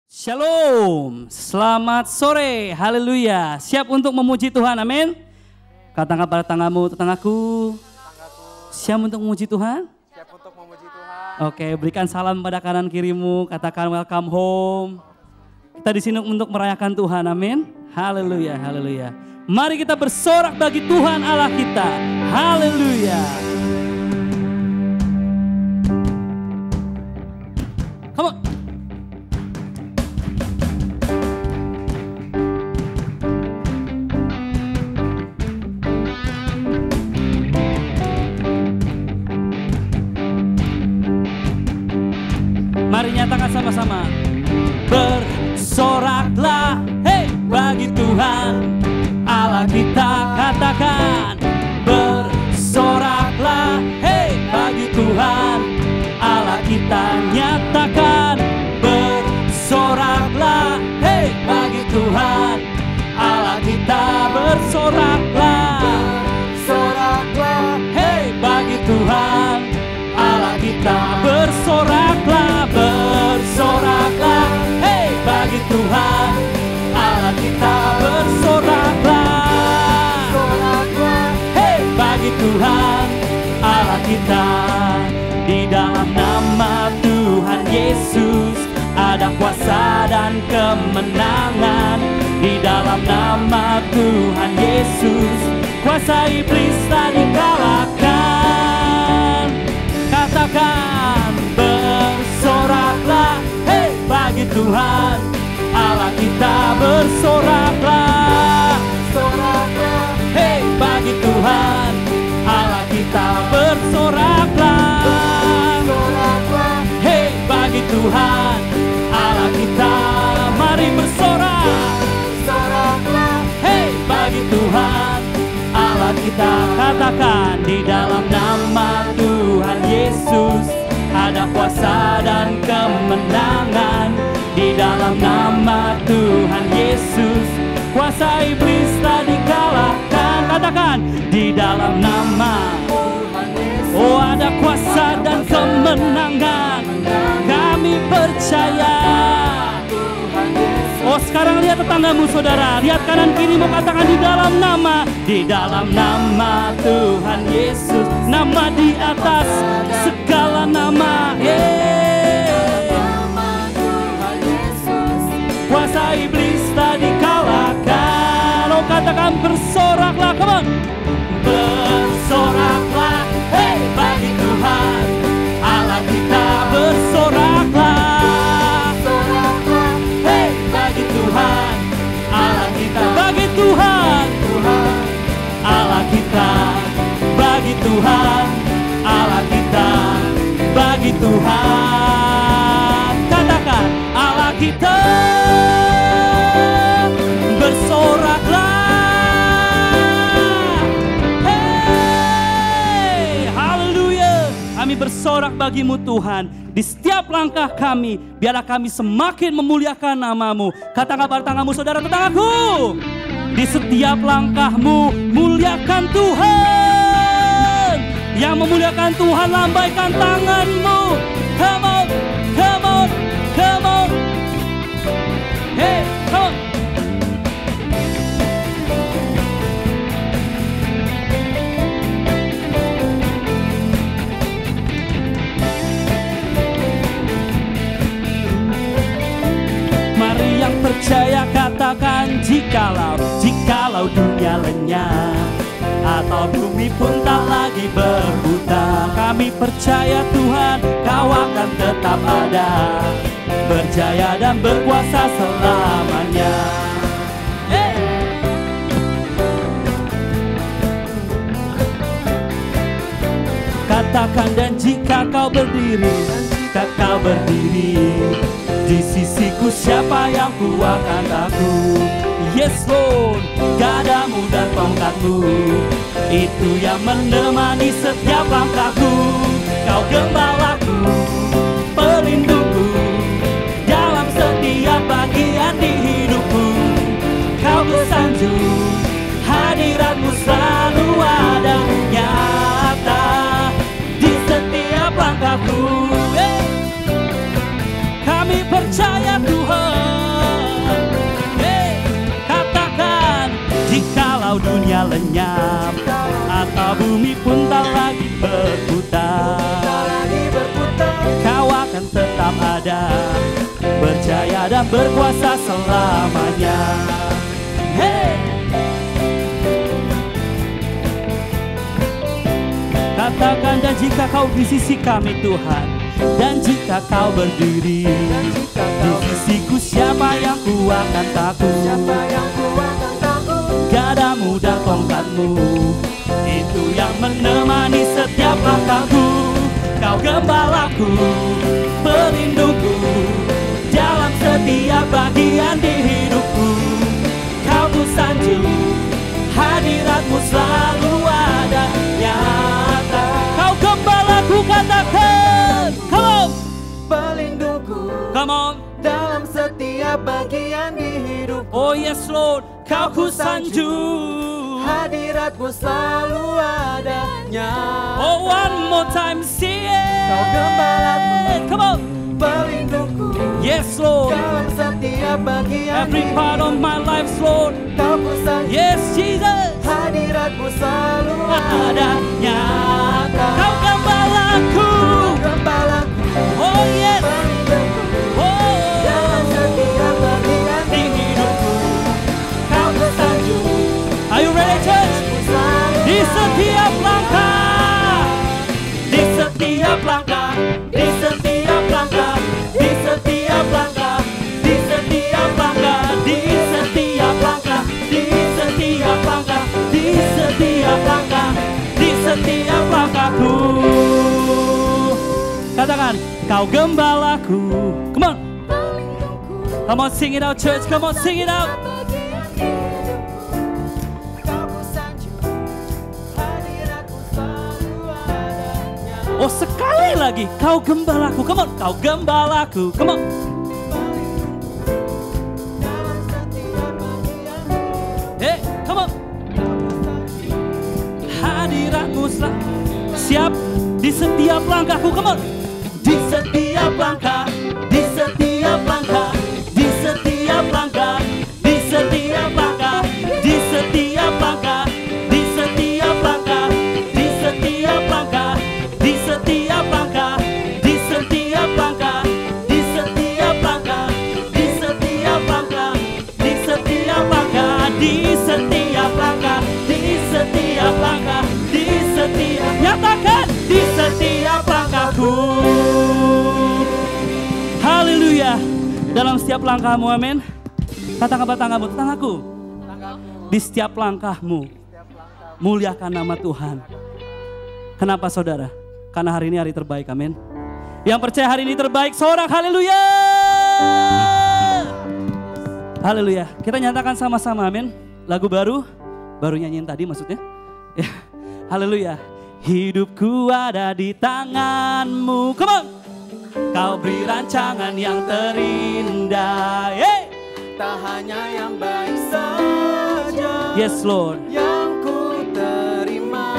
Shalom, selamat sore, haleluya. Siap untuk memuji Tuhan, amin. Katakan pada tetanggaku, siap untuk memuji Tuhan? Siap untuk memuji Tuhan. Oke, berikan salam pada kanan kirimu, katakan welcome home. Kita di sini untuk merayakan Tuhan, amin. Haleluya, haleluya. Mari kita bersorak bagi Tuhan Allah kita, haleluya. Come on. Mari nyatakan sama-sama. Bersoraklah, hei, bagi Tuhan Allah kita, katakan. Bersoraklah, hei, bagi Tuhan Allah kita, nyatakan. Bersoraklah, hei, bagi Tuhan Allah kita, bersoraklah. Bersoraklah, hei, bagi Tuhan Allah kita, bersoraklah. Bersoraklah, hei, bagi Tuhan Allah kita, bersoraklah. Bersoraklah, hei, bagi Tuhan Allah kita. Di dalam nama Tuhan Yesus ada kuasa dan kemenangan. Di dalam nama Tuhan Yesus kuasa iblis telah dikalahkan. Katakan, bersoraklah, hei, bagi Tuhan Allah kita, bersoraklah. Bersoraklah, hei, bagi Tuhan Allah kita, bersoraklah. Bersoraklah, hei, bagi Tuhan Allah kita. Mari bersorak. Bersoraklah, hei, bagi Tuhan Allah kita. Katakan, di dalam nama Tuhan Yesus ada kuasa dan kemenangan. Di dalam nama Tuhan Yesus kuasa iblis telah dikalahkan. Katakan, di dalam nama Tuhan Yesus, oh, ada kuasa dan kemenangan. Kami percaya. Oh, sekarang lihat tetanggamu, saudara. Lihat kanan kirimu, katakan, di dalam nama Tuhan Yesus, nama di atas segala nama. Kuasa iblis telah dikalahkan. Oh, katakan, bersoraklah, come on. Bersoraklah, hei, bagi Tuhan Allah kita, bersoraklah. Bersoraklah, hei, bagi Tuhan Allah kita, bagi Tuhan Allah kita, bagi Tuhan Allah kita, bagi Tuhan. Katakan, Allah kita, bersoraklah. Hey, haleluya. Kami bersorak bagimu Tuhan. Di setiap langkah kami, biarlah kami semakin memuliakan namamu. Katakan pada tetanggamu, saudara tetanggaku, di setiap langkahmu muliakan Tuhan. Yang memuliakan Tuhan, lambaikan tanganmu. Come on, come on, come on. Hey, come on. Mari yang percaya katakan, jikalau dunia lenyap atau bumi pun tak lagi berputar, kami percaya Tuhan Kau akan tetap ada, berjaya dan berkuasa selamanya. Katakan, dan jika kau berdiri di sisiku, siapa yang ku akan takut? Yes Lord, gadamu dan tongkatmu itu yang menemani setiap langkahku. Kau gembalaku, pelindungku dalam setiap bagian di hidupku. Kau bersanjung, hadiratmu selalu ada nyata di setiap langkahku. Kami percaya Tuhan. Walau dunia lenyap atau bumi pun tak lagi berputar, Kau akan tetap ada, berjaya dan berkuasa selamanya. Hey! Katakan, dan jika kau di sisi kami Tuhan, dan jika kau berdiri di sisiku, siapa yang ku akan takut? Gadamu dan tongkatmu itu yang menemani setiap langkahku. Kau gembalaku, pelindungku dalam setiap bagian di hidupku. Kau ku sanjung, hadiratmu selalu ada nyata. Kau gembalaku, katakan, come on. Pelindungku, Come on. dalam setiap bagian di hidupku. Oh yes Lord, kau ku sanjung, Hadiratmu selalu ada nyata. oh one more time, sing it. Kau gembalaku, Come on. pelindungku Yes Lord, dalam setiap bagian every part of my life Lord. Kau ku sanjung, Yes Jesus, hadiratmu selalu ada nyata. Kau gembalaku, Gembalaku, oh yes, pelindungku oh dalam setiap bagian di hidupku. Kau ku sanjung, Are you ready church? selalu Di setiap langkah, di setiap langkah, di setiap langkah, di setiap langkah, di setiap langkah, di setiap langkah, di setiap langkah, di setiap langkah, di setiap langkahku. Katakan, kau gembalaku. Come on, come on, sing it out church. Come on, sing it out. Oh sekali lagi, kau gembalaku. Come on, kau gembalaku. Come on. Hey, come on. Hadiratmu selalu siap di setiap langkahku. Come on. Di setiap langkah, di setiap langkah, di setiap langkah, di setiap langkah, di setiap langkah, di setiap langkah, di setiap langkah, di setiap langkah, di setiap langkah, di setiap langkah, di setiap langkah, di setiap langkah, di setiap langkah, di setiap langkah, di setiap, nyatakan, di setiap langkahku. Haleluya. Dalam setiap langkahmu, amin. Katakan tetanggamu, tetanggaku. Di setiap langkahmu, muliakan nama Tuhan. Kenapa saudara? Karena hari ini hari terbaik, amin. Yang percaya hari ini terbaik, sorak haleluya. Haleluya. Kita nyatakan sama-sama, amin. Lagu baru nyanyiin tadi maksudnya. Ya. Haleluya. Hidupku ada di tanganmu. Come on. Kau beri rancangan yang terindah. Hey. Tak hanya yang baik saja Yes Lord. yang ku terima.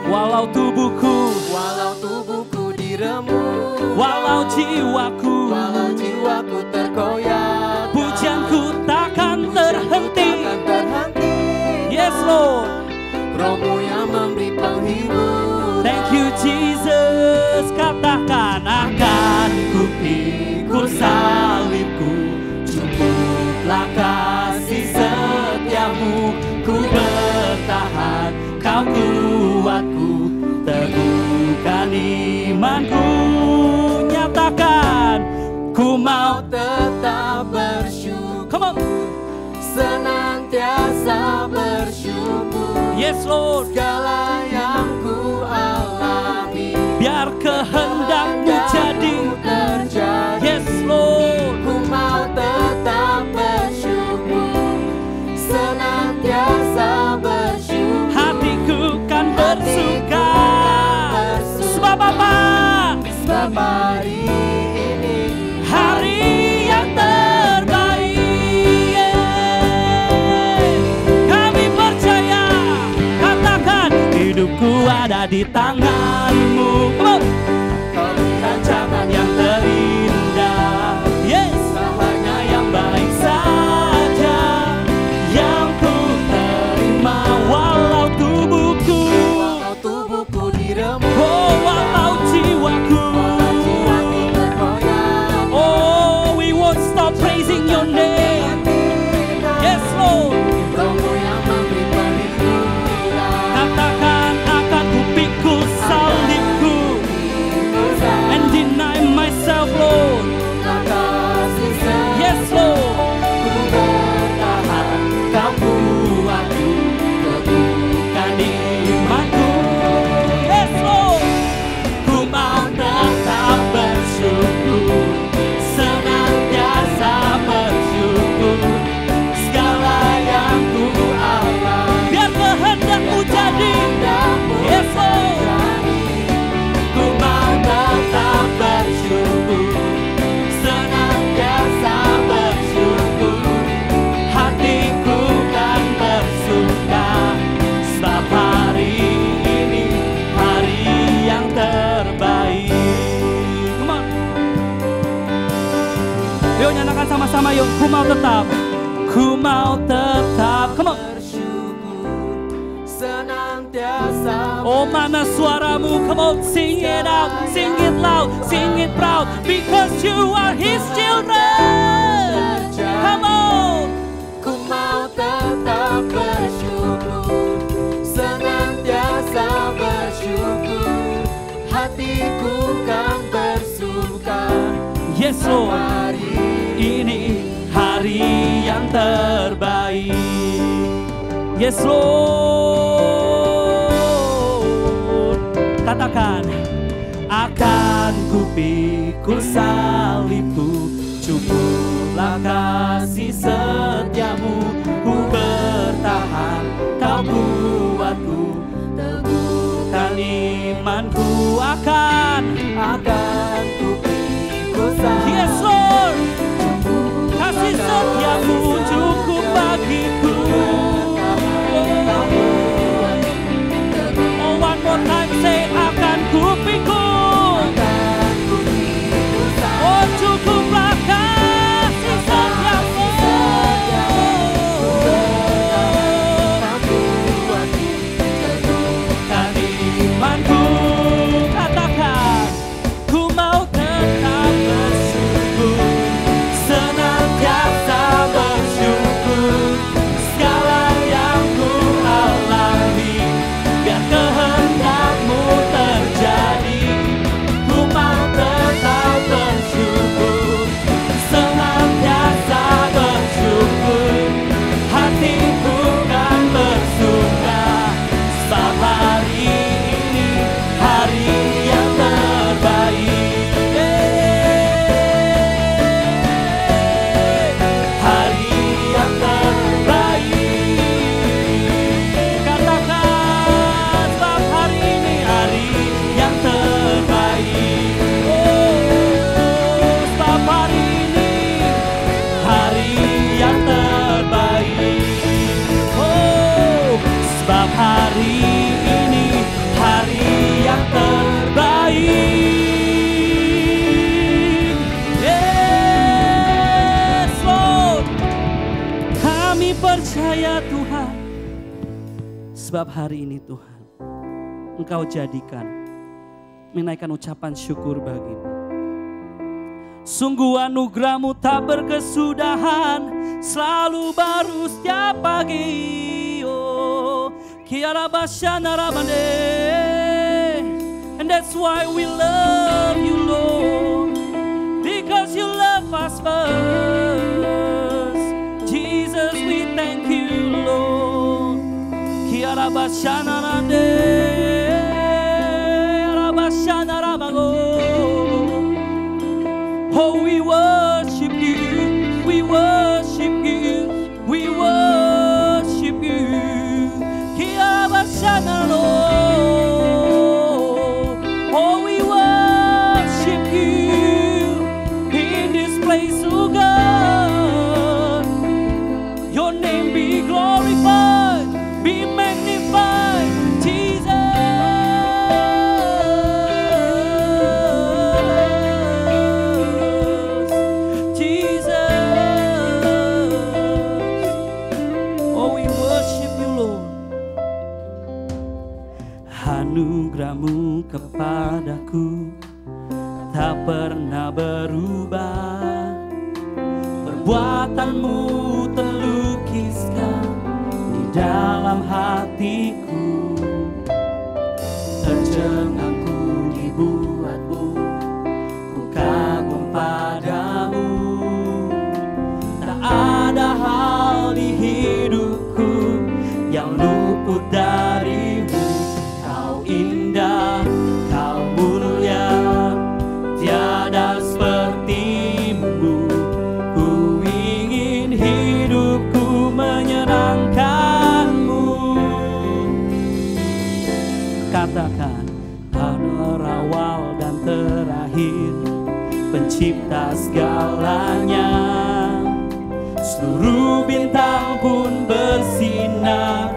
Walau tubuhku diremuk, walau jiwaku terkoyak, pujianku takkan terhenti. Yes Lord. Rohmu yang memberi penghibur. Thank you Jesus. Katakan, akan ku pikul salibku, cukuplah kasih setiamu. Ku bertahan, kau kuatku, teguhkan imanku. Nyatakan, ku mau tetap bersyukur, come on. senantiasa bersyukur. Yes Lord. Segala yang ku alami, Biar kehendakmu jadi. terjadi. Yes Lord. Ku mau tetap bersyukur, senantiasa bersyukur. Hatiku kan bersuka. Sebab apa? Sebab hari ini Hari yang terbaik. Kami percaya. Katakan, hidupku ada di tanganmu. Come on. Kau beri rancangan yang terindah. Yes. Tak hanya yang baik saja yang ku terima. Yuk nyatakan sama-sama yuk. Ku mau tetap. Ku mau tetap. Come on. Senantiasa. Oh, mana suaramu? Come on, sing it out, sing it loud, sing it proud. Because you are His children. Come on. Ku mau tetap bersyukur, senantiasa bersyukur. Hatiku kan bersuka. Yes, Lord. Hari Ini hari yang terbaik. Yes, Lord. Katakan, akan ku pikul salibku, cukuplah kasih setiamu. Ku bertahan, kau buatku teguhkan imanku. Akan ku pikul salibku. Yes, Lord. Kasih setiamu cukup bagiku. Oh, one more time say, akan ku pikul. Oh, cukuplah kasih setiamu. Teguhkan imanku. Katakan, ku mau tetap bersyukur, senantiasa bersyukur. Segala yang ku alami, biar kehendak-Mu terjadi. Ku mau tetap bersyukur, senantiasa bersyukur. Hatiku kan bersuka, sebab hari ini hari yang terbaik. Hari yang terbaik. Katakan, sebab hari ini hari yang terbaik. Oh, sebab hari ini hari yang terbaik. Oh, sebab hari ini hari yang terbaik. Yes, Lord. Kami percaya Tuhan, sebab hari ini Tuhan, Engkau jadikan menaikkan ucapan syukur bagimu. Sungguh anugerah-Mu tak berkesudahan, selalu baru setiap pagi. Oh, Kiara Basyana Rabane. And that's why we love you, Lord, because you love us first. Jesus, we thank you, Lord. Kiara Basyana Rande, Kiara Basyana Rabago. Oh, we worship you, we worship you, we worship you. Kiara Basyana Lord. Oh, we worship you in this place, oh God. Your name be glorified, be magnified, Jesus. Anugerah-Mu kepadaku tak pernah berubah. Perbuatan-Mu terlukiskan di dalam hatiku. Terjengangku dibuat-Mu, ku kagum padamu. Tak ada hal di hidupku yang luput dari-Mu. Indah, Kau mulia, tiada seperti-Mu. Ku ingin hidupku menyenangkan-Mu. Katakan, awal dan terakhir, pencipta segalanya. Seluruh bintang pun bersinar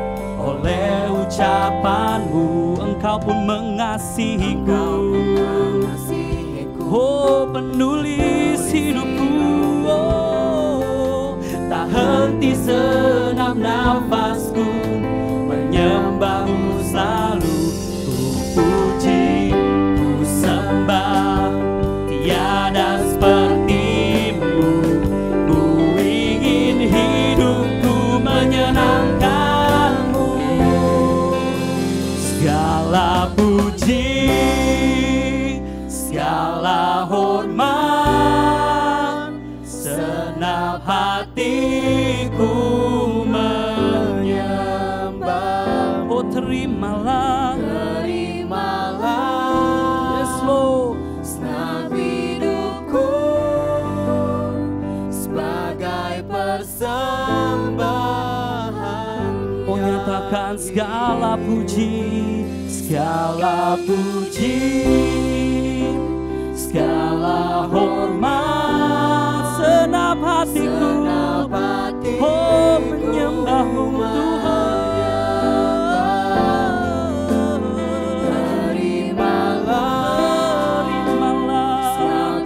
oleh ucapan-Mu. Engkau pun mengasihiku. Oh, penulis hidupku. Oh, Senap hatiku menyembah. Oh terimalah, terimalah, yes Lord, senap hidupku sebagai persembahan. oh nyatakan segala puji, segala puji, segala hormat, senap hatiku, oh menyembahmu Tuhan. Terimalah senap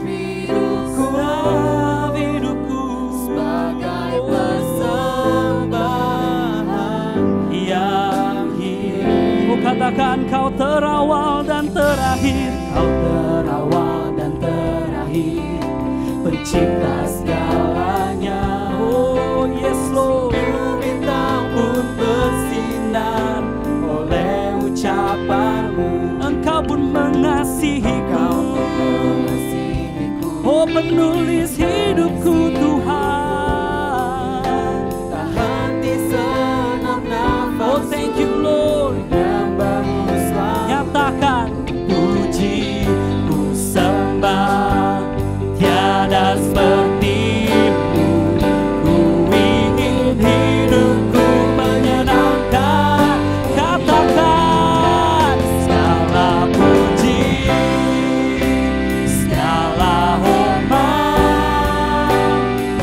hidupku Sebagai persembahan yang hidup. Oh katakan kau terawal dan terakhir, kau terawal dan terakhir, pencipta segalanya. Oh yes Lord, bintang pun bersinar oleh ucapanmu. Engkau pun mengasihiku, oh penulis hidupku Tuhan. tak henti senam nafas. Oh thank you Lord, Menyembahmu selalu. nyatakan puji ku sembah, tiada sepertimu. Ku ingin hidupku menyenangkan. Katakan segala puji, segala hormat,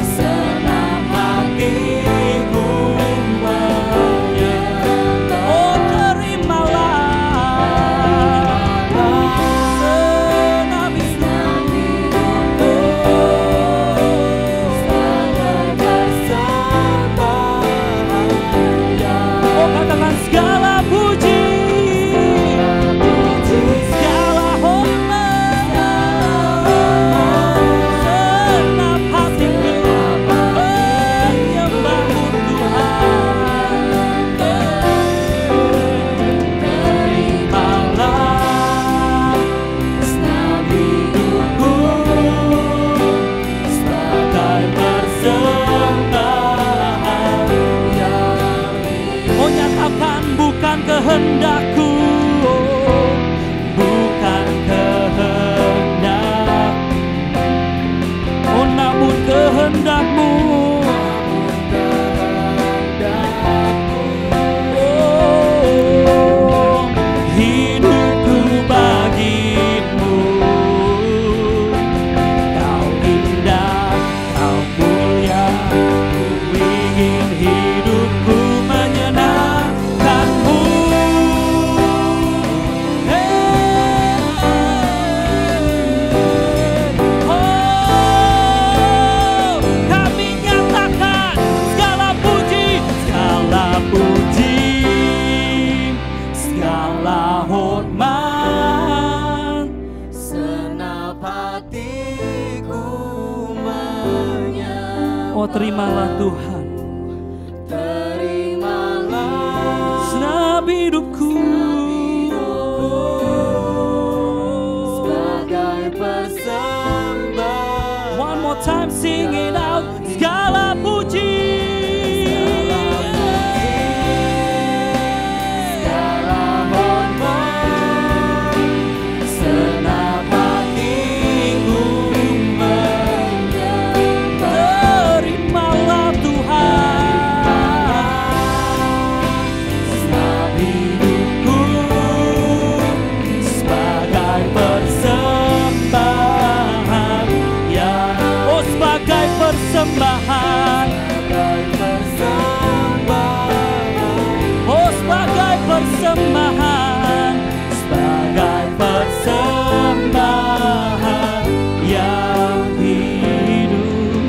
senap hatiku menyembah. Oh terimalah senap hidupku Sebagai persembahan oh katakan segala puji, segala hormat, senap hatiku menyembahmu Tuhan. Terimalah senap hidupku sebagai persembahan yang oh nyatakan bukan kehendakku, bukan kehendak, oh namun kehendakmu. Oh hidupku bagimu, kau indah, kau mulia, ku ingin hidupku menyenangkanmu. Hey, oh kami nyatakan segala puji, segala hormat. senap hatiku menyembah. Oh terimalah Tuhan Terimalah senap hidupku. sebagai persembahan. One more time sing it out, segala puji, Segala hormat, senap hatiku menyembah. terimalah Tuhan Senap hidupku sebagai persembahan yang oh sebagai persembahan, oh sebagai persembahan, sebagai persembahan yang hidup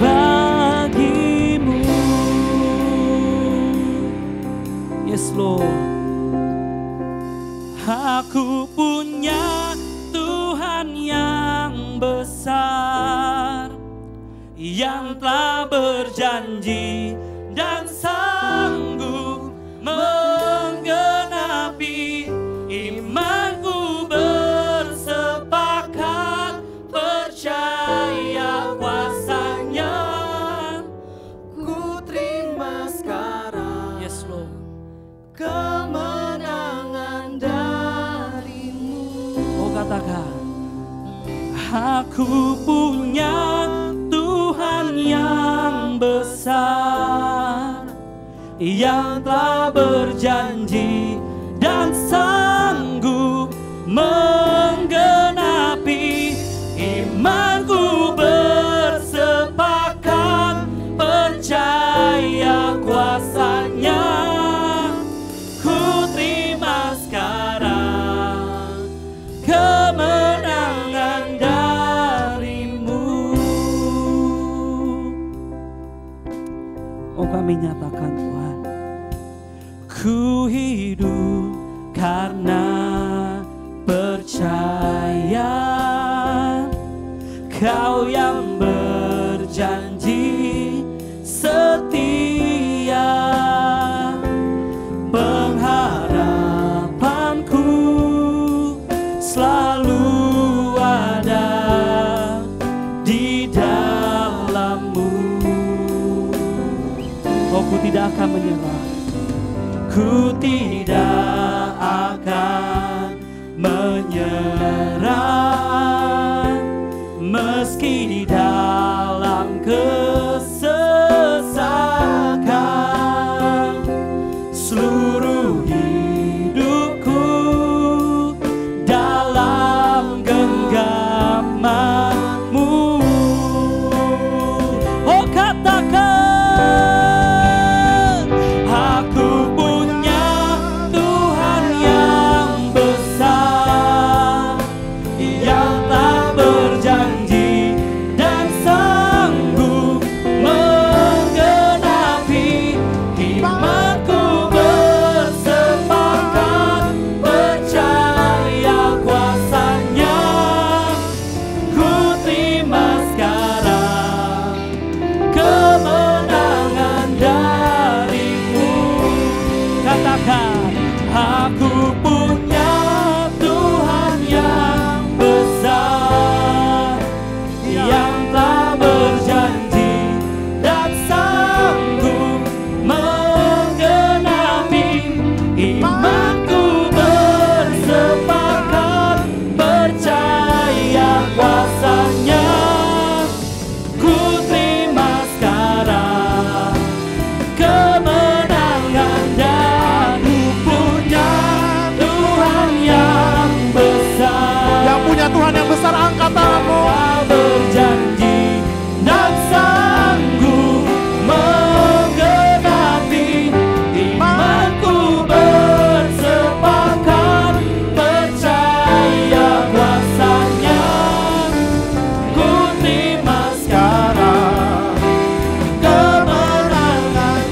bagimu. Yes Lord, aku punya Tuhan yang besar, yang telah berjanji dan sanggup menggenapi imanku bersepakat percaya kuasa-Nya Ku punya Tuhan yang besar, yang telah berjanji dan sanggup menggenapi. Imanku bersepakat percaya kuasa-Nya. Ku terima sekarang kemenangan dari-Mu. Oh, kami nyatakan Tuhan, ku hidup karena percaya Kau yang berjanji setia. Pengharapanku selalu ada di dalam-Mu. Oh, ku tidak akan menyerah, ku tidak akan menyerah, meski di dalam kesesakan. Seluruh hidupku dalam genggaman-Mu. Oh, katakan, aku punya Tuhan yang besar, yang tak berjanji dan sanggup menggenapi. Imanku bersepakat percaya kuasa-Nya. Ku terima sekarang kemenangan dari-Mu. Katakan, aku punya Tuhan yang besar, yang telah berjanji dan sanggup menggenapi. Imanku bersepakat percaya kuasa-Nya. Ku terima sekarang kemenangan dari punya Tuhan yang besar. Yang punya Tuhan yang besar, angkat tanganmu. Kau berjanji dan sanggup menggenapi. Imanku bersepakat percaya kuasa-Nya. Ku terima sekarang kemenangan.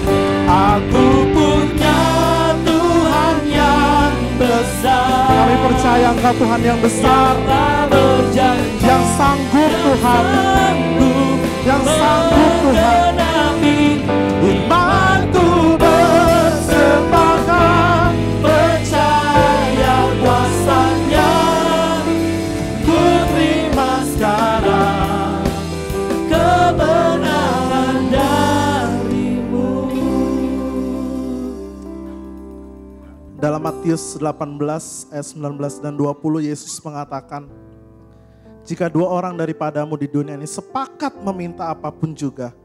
Aku punya Tuhan yang besar. Kami percaya Engkau Tuhan yang besar, yang sanggup Tuhan, yang sanggup Tuhan. Imanku bersepakat percaya kuasa-Nya. Ku terima sekarang kemenangan dari-Mu. Dalam Matius 18 ayat 19 dan 20, Yesus mengatakan, jika dua orang daripadamu di dunia ini sepakat meminta apapun juga,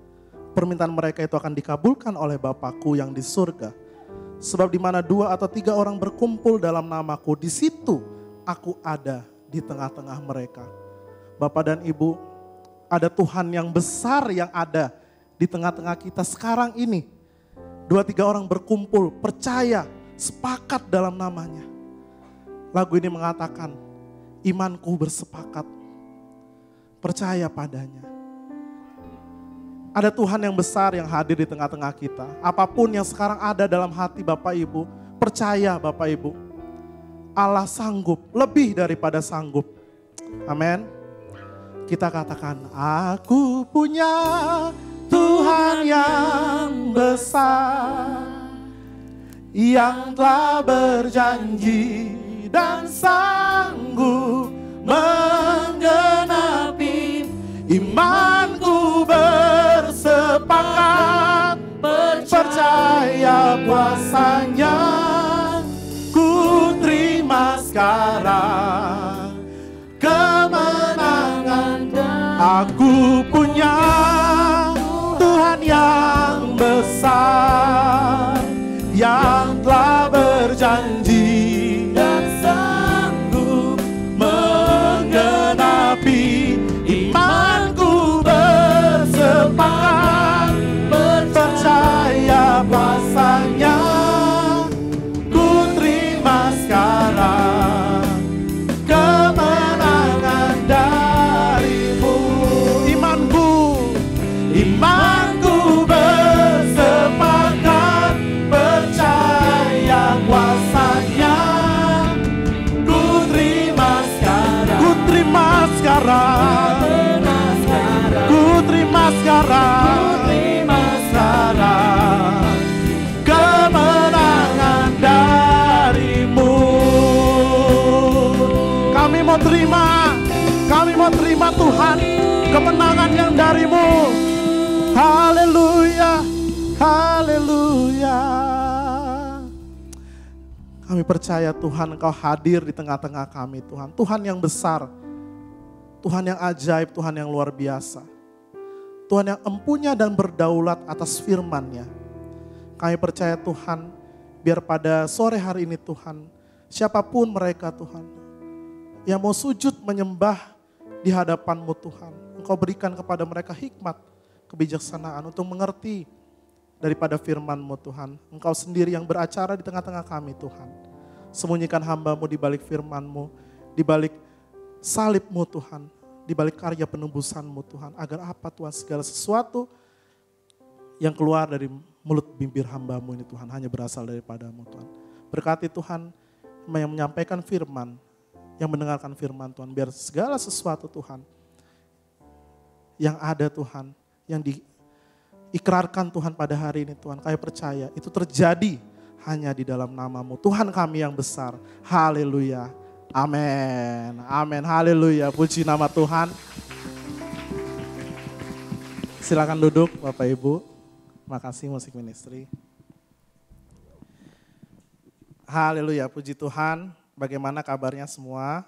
permintaan mereka itu akan dikabulkan oleh Bapa-Ku yang di surga. Sebab di mana 2 atau 3 orang berkumpul dalam nama-Ku, di situ Aku ada di tengah-tengah mereka. Bapak dan Ibu, ada Tuhan yang besar yang ada di tengah-tengah kita sekarang ini. 2-3 orang berkumpul, percaya, sepakat dalam namanya. Lagu ini mengatakan, imanku bersepakat, percaya padanya. Ada Tuhan yang besar yang hadir di tengah-tengah kita. Apapun yang sekarang ada dalam hati Bapak Ibu, percaya Bapak Ibu, Allah sanggup, lebih daripada sanggup. Amin. Kita katakan, aku punya Tuhan yang besar, yang telah berjanji dan sanggup menggenapi. Imanku bersepakat percaya kuasa-Nya. Ku terima sekarang kemenangan Imanku bersepakat percaya kuasanya. Ku terima sekarang. Ku terima sekarang. Ku terima sekarang. Ku terima sekarang. Kemenangan darimu. Kami mau terima Tuhan kemenangan yang darimu. Haleluya, haleluya. Kami percaya Tuhan Engkau hadir di tengah-tengah kami Tuhan. Tuhan yang besar, Tuhan yang ajaib, Tuhan yang luar biasa. Tuhan yang empunya dan berdaulat atas firman-Nya. Kami percaya Tuhan, biar pada sore hari ini Tuhan, siapapun mereka Tuhan, yang mau sujud menyembah di hadapan-Mu Tuhan, Engkau berikan kepada mereka hikmat, kebijaksanaan untuk mengerti daripada firman-Mu Tuhan. Engkau sendiri yang beracara di tengah-tengah kami Tuhan. Sembunyikan hamba-Mu di balik firman-Mu, di balik salib-Mu Tuhan, di balik karya penebusan-Mu Tuhan. Agar apa Tuhan, segala sesuatu yang keluar dari mulut bibir hamba-Mu ini Tuhan hanya berasal daripada-Mu Tuhan. Berkati Tuhan yang menyampaikan firman, yang mendengarkan firman Tuhan. Biar segala sesuatu Tuhan yang ada Tuhan, yang diikrarkan Tuhan pada hari ini Tuhan. Kami percaya itu terjadi hanya di dalam nama-Mu. Tuhan kami yang besar. Haleluya. Amin. Amin. Haleluya. Puji nama Tuhan. Silakan duduk Bapak Ibu. Terima kasih musik ministry. Haleluya. Puji Tuhan. Bagaimana kabarnya semua?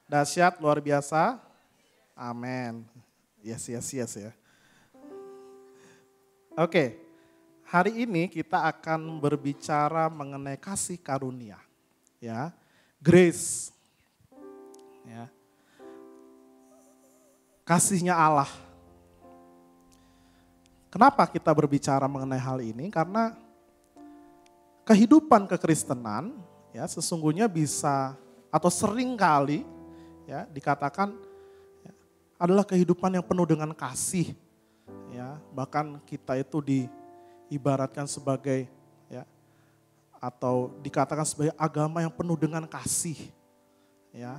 Dahsyat, luar biasa. Amin. Yes ya. Oke, hari ini kita akan berbicara mengenai kasih karunia, ya, grace, ya, kasihnya Allah. Kenapa kita berbicara mengenai hal ini? Karena kehidupan kekristenan, ya, sesungguhnya bisa atau sering kali, ya, dikatakan ya, adalah kehidupan yang penuh dengan kasih. Ya, bahkan kita itu diibaratkan sebagai, ya, atau dikatakan sebagai agama yang penuh dengan kasih. Ya.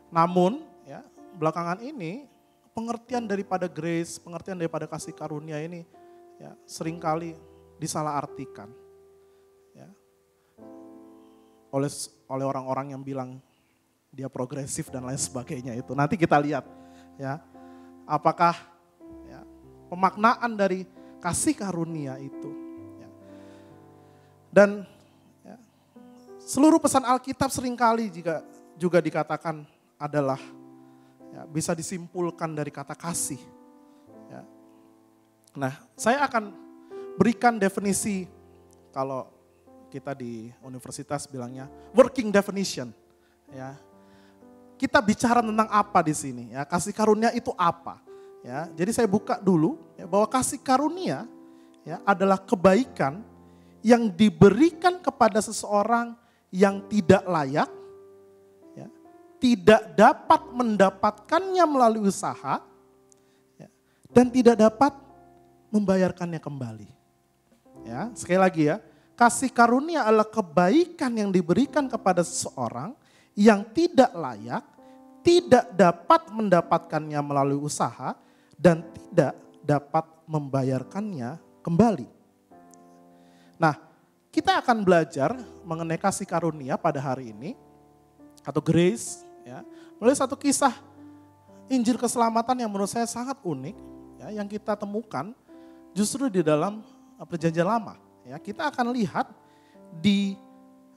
Namun, ya, belakangan ini pengertian daripada grace, pengertian daripada kasih karunia ini, ya, seringkali disalahartikan. Ya. Oleh orang-orang yang bilang dia progresif dan lain sebagainya itu. Nanti kita lihat, ya, apakah pemaknaan dari kasih karunia itu. Ya. Dan ya, seluruh pesan Alkitab seringkali juga dikatakan adalah, ya, bisa disimpulkan dari kata kasih. Ya. Nah, saya akan berikan definisi, kalau kita di universitas bilangnya working definition. Ya. Kita bicara tentang apa di sini? Ya, kasih karunia itu apa? Ya, jadi saya buka dulu, ya, bahwa kasih karunia, ya, adalah kebaikan yang diberikan kepada seseorang yang tidak layak, ya, tidak dapat mendapatkannya melalui usaha, ya, dan tidak dapat membayarkannya kembali. Ya, sekali lagi ya, kasih karunia adalah kebaikan yang diberikan kepada seseorang yang tidak layak, tidak dapat mendapatkannya melalui usaha, dan tidak dapat membayarkannya kembali. Nah, kita akan belajar mengenai kasih karunia pada hari ini, atau grace, ya, melalui satu kisah Injil keselamatan yang menurut saya sangat unik, ya, yang kita temukan justru di dalam Perjanjian Lama. Ya, kita akan lihat di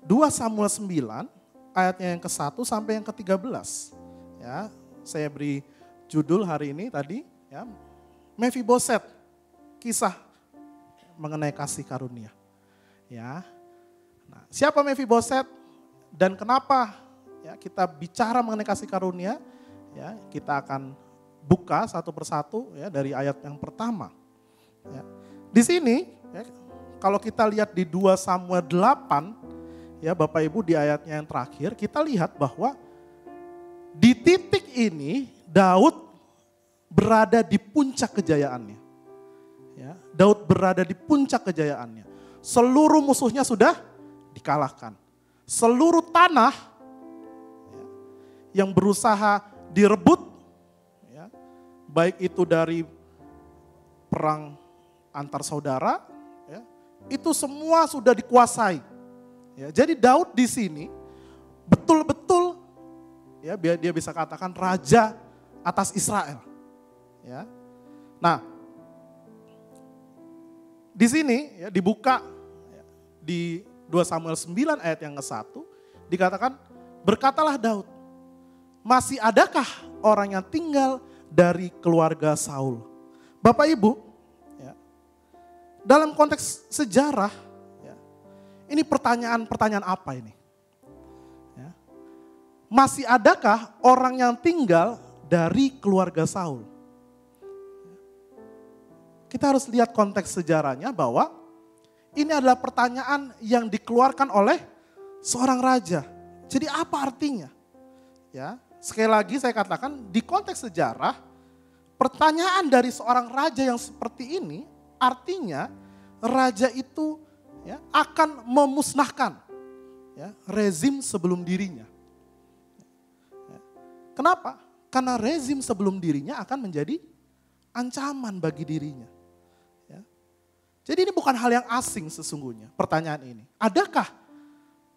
2 Samuel 9 ayatnya yang ke-1 sampai yang ke-13. Ya, saya beri judul hari ini tadi, ya, Mephiboset, kisah mengenai kasih karunia. Ya, nah, siapa Mephiboset dan kenapa, ya, kita bicara mengenai kasih karunia? Ya, kita akan buka satu persatu, ya, dari ayat yang pertama. Ya, di sini, ya, kalau kita lihat di 2 Samuel 8, ya, Bapak Ibu, di ayatnya yang terakhir kita lihat bahwa di titik ini Daud berada di puncak kejayaannya. Ya, Daud berada di puncak kejayaannya. Seluruh musuhnya sudah dikalahkan. Seluruh tanah yang berusaha direbut, ya, baik itu dari perang antar saudara, ya, itu semua sudah dikuasai. Ya, jadi Daud di sini betul-betul, ya, dia bisa katakan raja atas Israel. Ya. Nah, di sini ya, dibuka ya, di 2 Samuel 9 ayat yang ke-1 dikatakan, berkatalah Daud, masih adakah orang yang tinggal dari keluarga Saul? Bapak Ibu, ya, dalam konteks sejarah, ya, ini pertanyaan apa ini? Ya, masih adakah orang yang tinggal dari keluarga Saul? Kita harus lihat konteks sejarahnya bahwa ini adalah pertanyaan yang dikeluarkan oleh seorang raja. Jadi apa artinya? Ya, sekali lagi saya katakan di konteks sejarah, pertanyaan dari seorang raja yang seperti ini artinya raja itu, ya, akan memusnahkan, ya, rezim sebelum dirinya. Ya. Kenapa? Karena rezim sebelum dirinya akan menjadi ancaman bagi dirinya. Ya. Jadi ini bukan hal yang asing sesungguhnya pertanyaan ini. Adakah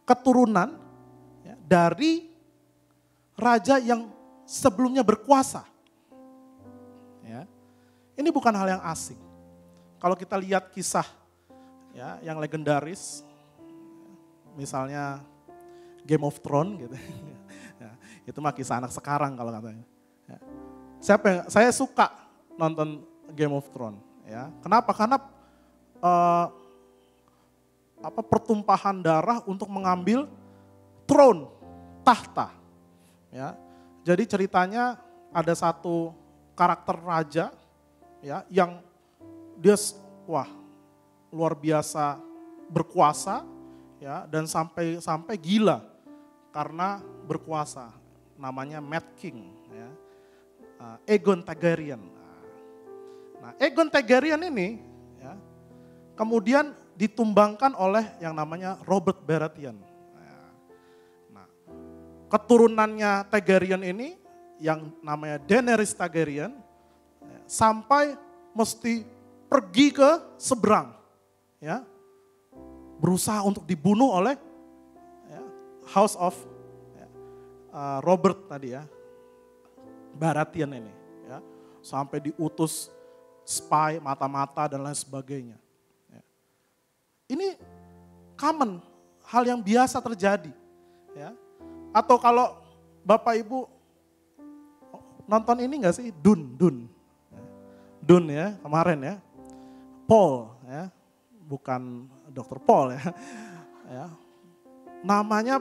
keturunan, ya, dari raja yang sebelumnya berkuasa? Ya. Ini bukan hal yang asing. Kalau kita lihat kisah, ya, yang legendaris, misalnya Game of Thrones gitu. Ya, itu mah kisah anak sekarang kalau katanya. Ya. Saya suka nonton Game of Thrones. Ya. Kenapa? Karena pertumpahan darah untuk mengambil throne, tahta. Ya. Jadi ceritanya ada satu karakter raja, ya, yang dia luar biasa berkuasa, ya, dan sampai gila karena berkuasa. Namanya Mad King, ya. Aegon Targaryen. Nah, Aegon Targaryen ini, ya, kemudian ditumbangkan oleh yang namanya Robert Baratheon. Nah, keturunannya Targaryen ini yang namanya Daenerys Targaryen, ya, sampai mesti pergi ke seberang, ya, berusaha untuk dibunuh oleh, ya, House of, ya, Robert tadi, ya, Baratheon ini, ya, sampai diutus spy, mata-mata dan lain sebagainya. Ya. Ini common, hal yang biasa terjadi. Ya. Atau kalau Bapak Ibu nonton ini enggak sih? Dune ya, kemarin ya. Paul ya, bukan Dr. Paul ya. Ya. Namanya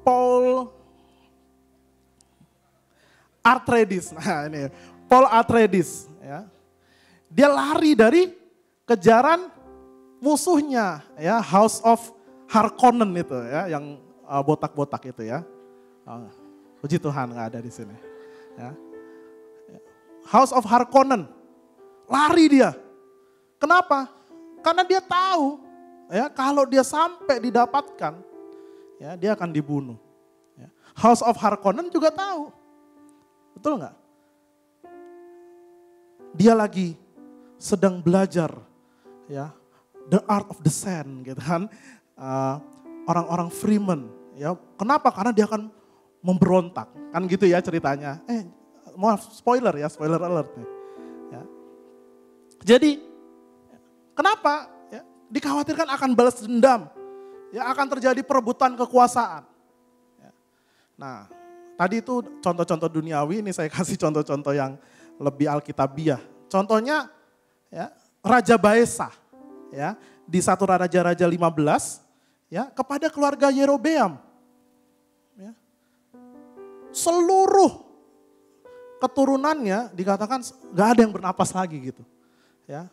Paul Atreides. Nah, ini Paul Atreides, ya. Dia lari dari kejaran musuhnya, ya, House of Harkonnen itu, ya, yang botak-botak itu, ya. Puji Tuhan nggak ada di sini. Ya. House of Harkonnen, lari dia. Kenapa? Karena dia tahu, ya, kalau dia sampai didapatkan, ya, dia akan dibunuh. Ya. House of Harkonnen juga tahu, betul nggak? Dia lagi sedang belajar, ya, the art of the sand, gitu kan, orang-orang Freeman, ya. Kenapa? Karena dia akan memberontak, kan gitu ya ceritanya. Maaf, spoiler ya, spoiler alert nih. Ya. Jadi, kenapa? Ya, dikhawatirkan akan balas dendam, ya, akan terjadi perebutan kekuasaan. Ya. Nah, tadi itu contoh-contoh duniawi, ini saya kasih contoh-contoh yang lebih alkitabiah. Contohnya, ya, Raja Baesa, ya, di 1 Raja-Raja 15, ya, kepada keluarga Yerobeam. Ya. Seluruh keturunannya dikatakan gak ada yang bernapas lagi gitu. Ya.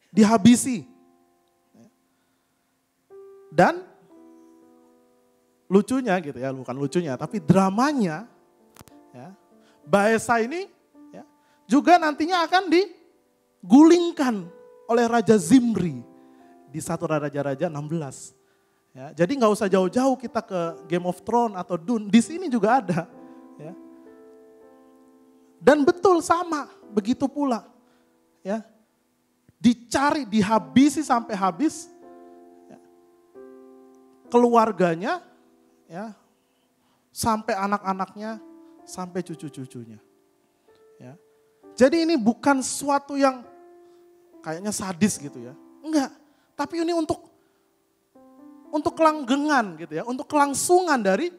Dihabisi. Dan lucunya gitu ya, bukan lucunya, tapi dramanya, ya, Baesa ini juga nantinya akan digulingkan oleh Raja Zimri di 1 Raja-Raja 16. Ya, jadi nggak usah jauh-jauh kita ke Game of Thrones atau Dune, di sini juga ada. Ya. Dan betul sama, begitu pula. Ya, dicari, dihabisi sampai habis, ya, keluarganya, ya, sampai anak-anaknya, sampai cucu-cucunya. Ya. Jadi ini bukan sesuatu yang kayaknya sadis gitu ya. Enggak, tapi ini untuk kelanggengan gitu ya, untuk kelangsungan dari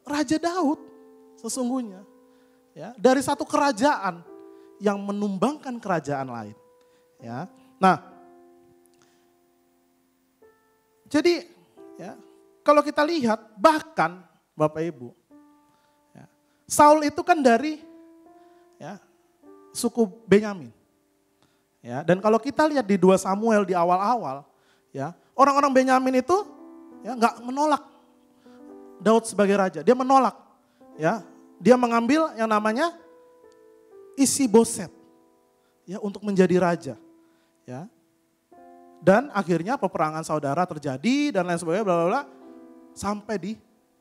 Raja Daud sesungguhnya. Ya, dari satu kerajaan yang menumbangkan kerajaan lain. Ya. Nah, jadi ya, kalau kita lihat bahkan Bapak Ibu, ya, Saul itu kan dari ya, suku Benyamin. Ya, dan kalau kita lihat di 2 Samuel di awal-awal, ya, orang-orang Benyamin itu ya nggak menolak Daud sebagai raja, dia menolak. Ya, dia mengambil yang namanya Isiboset, ya, untuk menjadi raja. Ya, dan akhirnya peperangan saudara terjadi dan lain sebagainya, bla bla bla, sampai di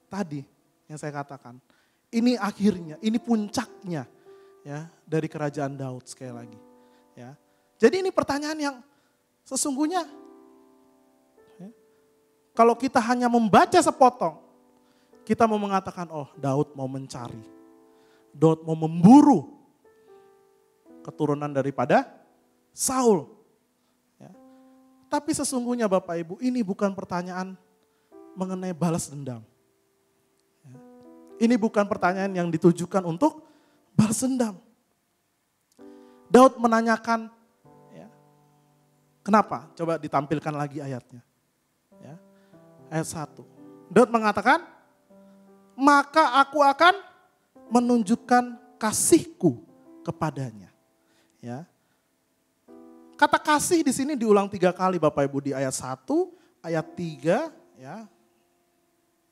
tadi yang saya katakan. Ini akhirnya, ini puncaknya ya dari kerajaan Daud sekali lagi. Ya. Jadi ini pertanyaan yang sesungguhnya ya, kalau kita hanya membaca sepotong, kita mau mengatakan oh Daud mau mencari, Daud mau memburu keturunan daripada Saul. Ya. Tapi sesungguhnya Bapak Ibu ini bukan pertanyaan mengenai balas dendam. Ya. Ini bukan pertanyaan yang ditujukan untuk balas dendam. Daud menanyakan, ya, kenapa? Coba ditampilkan lagi ayatnya. Ya, ayat 1. Daud mengatakan, maka aku akan menunjukkan kasihku kepadanya. Ya. Kata kasih di sini diulang 3 kali Bapak Ibu, di ayat 1, ayat 3, ya,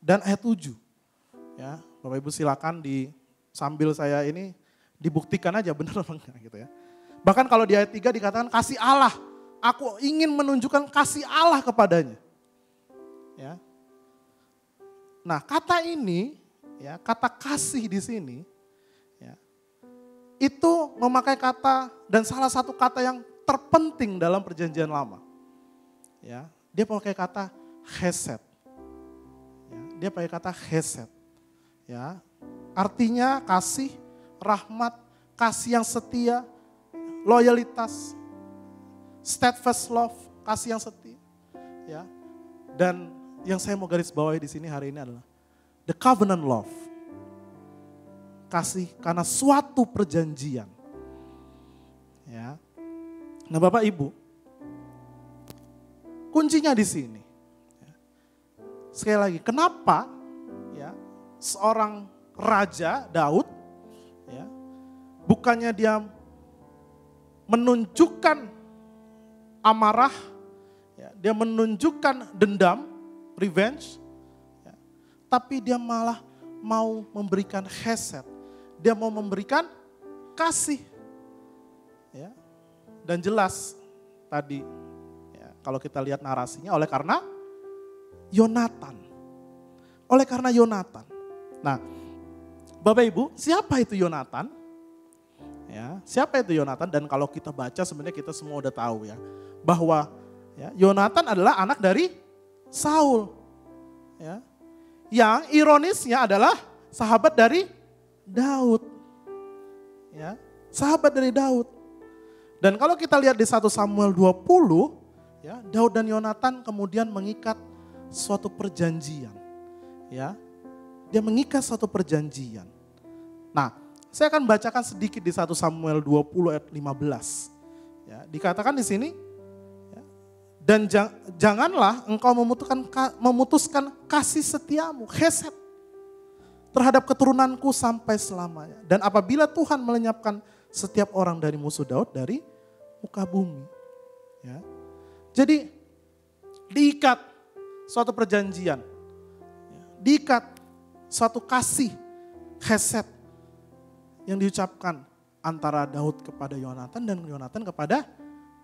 dan ayat 7. Ya, Bapak Ibu silakan sambil saya ini dibuktikan aja benar apa enggak gitu ya. Bahkan kalau di ayat 3 dikatakan kasih Allah, aku ingin menunjukkan kasih Allah kepadanya. Ya. Nah, kata ini, ya, kata kasih di sini, ya, itu memakai kata dan salah satu kata yang terpenting dalam perjanjian lama. Ya, dia pakai kata chesed. Ya, dia pakai kata chesed. Ya, artinya kasih, rahmat, kasih yang setia, loyalitas, steadfast love, kasih yang setia. Ya. Dan yang saya mau garis bawahi di sini hari ini adalah the covenant love. Kasih karena suatu perjanjian. Ya. Nah, Bapak Ibu, kuncinya di sini. Ya. Sekali lagi, kenapa ya seorang raja Daud, ya, bukannya dia menunjukkan amarah, ya, dia menunjukkan dendam, revenge, ya, tapi dia malah mau memberikan chesed, dia mau memberikan kasih. Ya. Dan jelas tadi, ya, kalau kita lihat narasinya oleh karena Yonatan. Oleh karena Yonatan. Nah, Bapak Ibu, siapa itu Yonatan? Ya, siapa itu Yonatan? Dan kalau kita baca sebenarnya kita semua udah tahu ya, bahwa ya, Yonatan adalah anak dari Saul. Ya. Yang ironisnya adalah sahabat dari Daud. Ya, sahabat dari Daud. Dan kalau kita lihat di 1 Samuel 20, ya, Daud dan Yonatan kemudian mengikat suatu perjanjian. Ya. Dia mengikat suatu perjanjian. Nah, saya akan bacakan sedikit di 1 Samuel 20 ayat 15. Ya, dikatakan di sini, ya, dan janganlah engkau memutuskan kasih setiamu, chesed, terhadap keturunanku sampai selamanya. Dan apabila Tuhan melenyapkan setiap orang dari musuh Daud dari muka bumi. Ya. Jadi diikat suatu perjanjian, ya, diikat suatu kasih, chesed, yang diucapkan antara Daud kepada Yonatan dan Yonatan kepada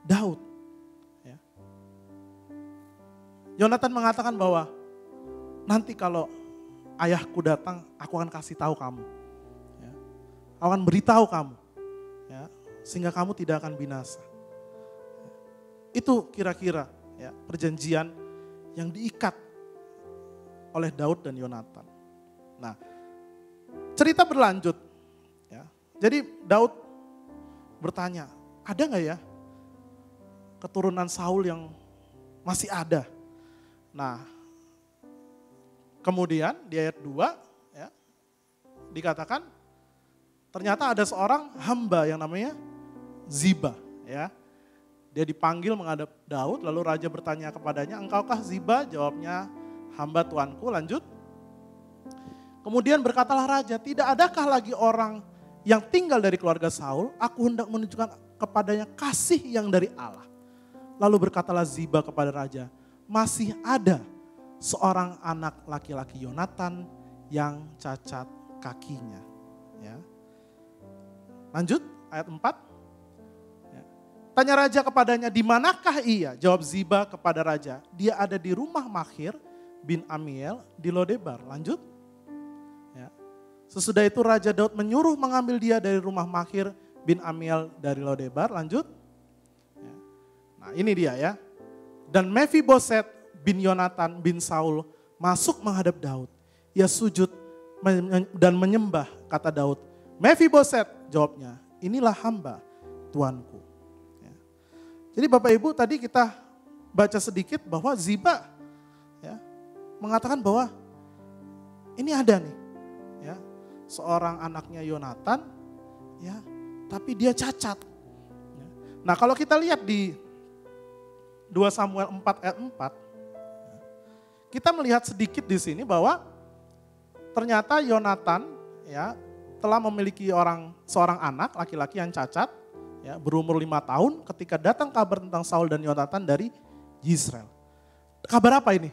Daud. Ya. Yonatan mengatakan bahwa nanti kalau ayahku datang, aku akan kasih tahu kamu. Ya. Aku akan beritahu kamu. Ya. Sehingga kamu tidak akan binasa. Itu kira-kira ya, perjanjian yang diikat oleh Daud dan Yonatan. Nah, cerita berlanjut. Ya. Jadi Daud bertanya, ada nggak ya keturunan Saul yang masih ada? Nah, kemudian di ayat 2 ya, dikatakan ternyata ada seorang hamba yang namanya Ziba. Ya. Dia dipanggil menghadap Daud, lalu raja bertanya kepadanya, engkaukah Ziba? Jawabnya, hamba tuanku. Lanjut. Kemudian berkatalah raja, tidak adakah lagi orang yang tinggal dari keluarga Saul? Aku hendak menunjukkan kepadanya kasih yang dari Allah. Lalu berkatalah Ziba kepada raja, masih ada seorang anak laki-laki Yonatan yang cacat kakinya. Ya. Lanjut, ayat 4. Tanya raja kepadanya, di manakah ia? Jawab Ziba kepada raja, dia ada di rumah Makhir bin Amiel di Lodebar. Lanjut. Ya. Sesudah itu Raja Daud menyuruh mengambil dia dari rumah Makhir bin Amiel dari Lodebar. Lanjut. Ya. Nah ini dia ya. Dan Mephiboset bin Yonatan bin Saul masuk menghadap Daud. Ia sujud dan menyembah, kata Daud. Mephiboset, jawabnya, inilah hamba tuanku. Jadi Bapak Ibu tadi kita baca sedikit bahwa Ziba ya, mengatakan bahwa ini ada nih ya, seorang anaknya Yonatan ya, tapi dia cacat. Ya. Nah kalau kita lihat di 2 Samuel 4 ayat 4, kita melihat sedikit di sini bahwa ternyata Yonatan ya, telah memiliki seorang anak laki-laki yang cacat. Ya, berumur 5 tahun ketika datang kabar tentang Saul dan Yonatan dari Yisrael. Kabar apa ini?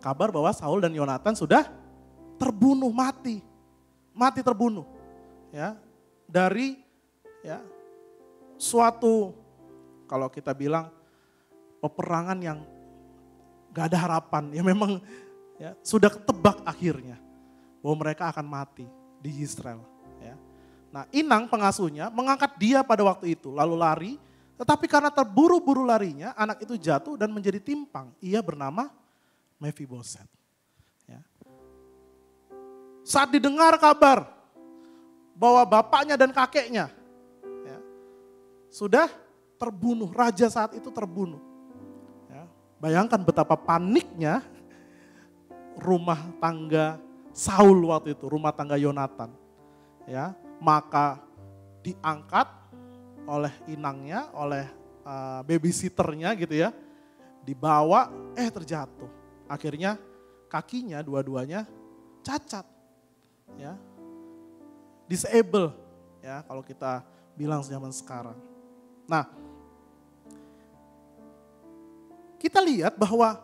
Kabar bahwa Saul dan Yonatan sudah terbunuh, mati terbunuh. Ya, dari ya, suatu, kalau kita bilang peperangan yang gak ada harapan. Ya memang ya, sudah ketebak akhirnya bahwa mereka akan mati di Yisrael. Ya. Nah inang pengasuhnya mengangkat dia pada waktu itu lalu lari, tetapi karena terburu-buru larinya anak itu jatuh dan menjadi timpang. Ia bernama Mephiboset. Ya. Saat didengar kabar bahwa bapaknya dan kakeknya ya, sudah terbunuh, raja saat itu terbunuh. Ya. Bayangkan betapa paniknya rumah tangga Saul waktu itu, rumah tangga Yonatan. Ya. Maka diangkat oleh inangnya, oleh babysitternya gitu ya. Dibawa, terjatuh. Akhirnya kakinya dua-duanya cacat. Ya. Disable ya kalau kita bilang zaman sekarang. Nah, kita lihat bahwa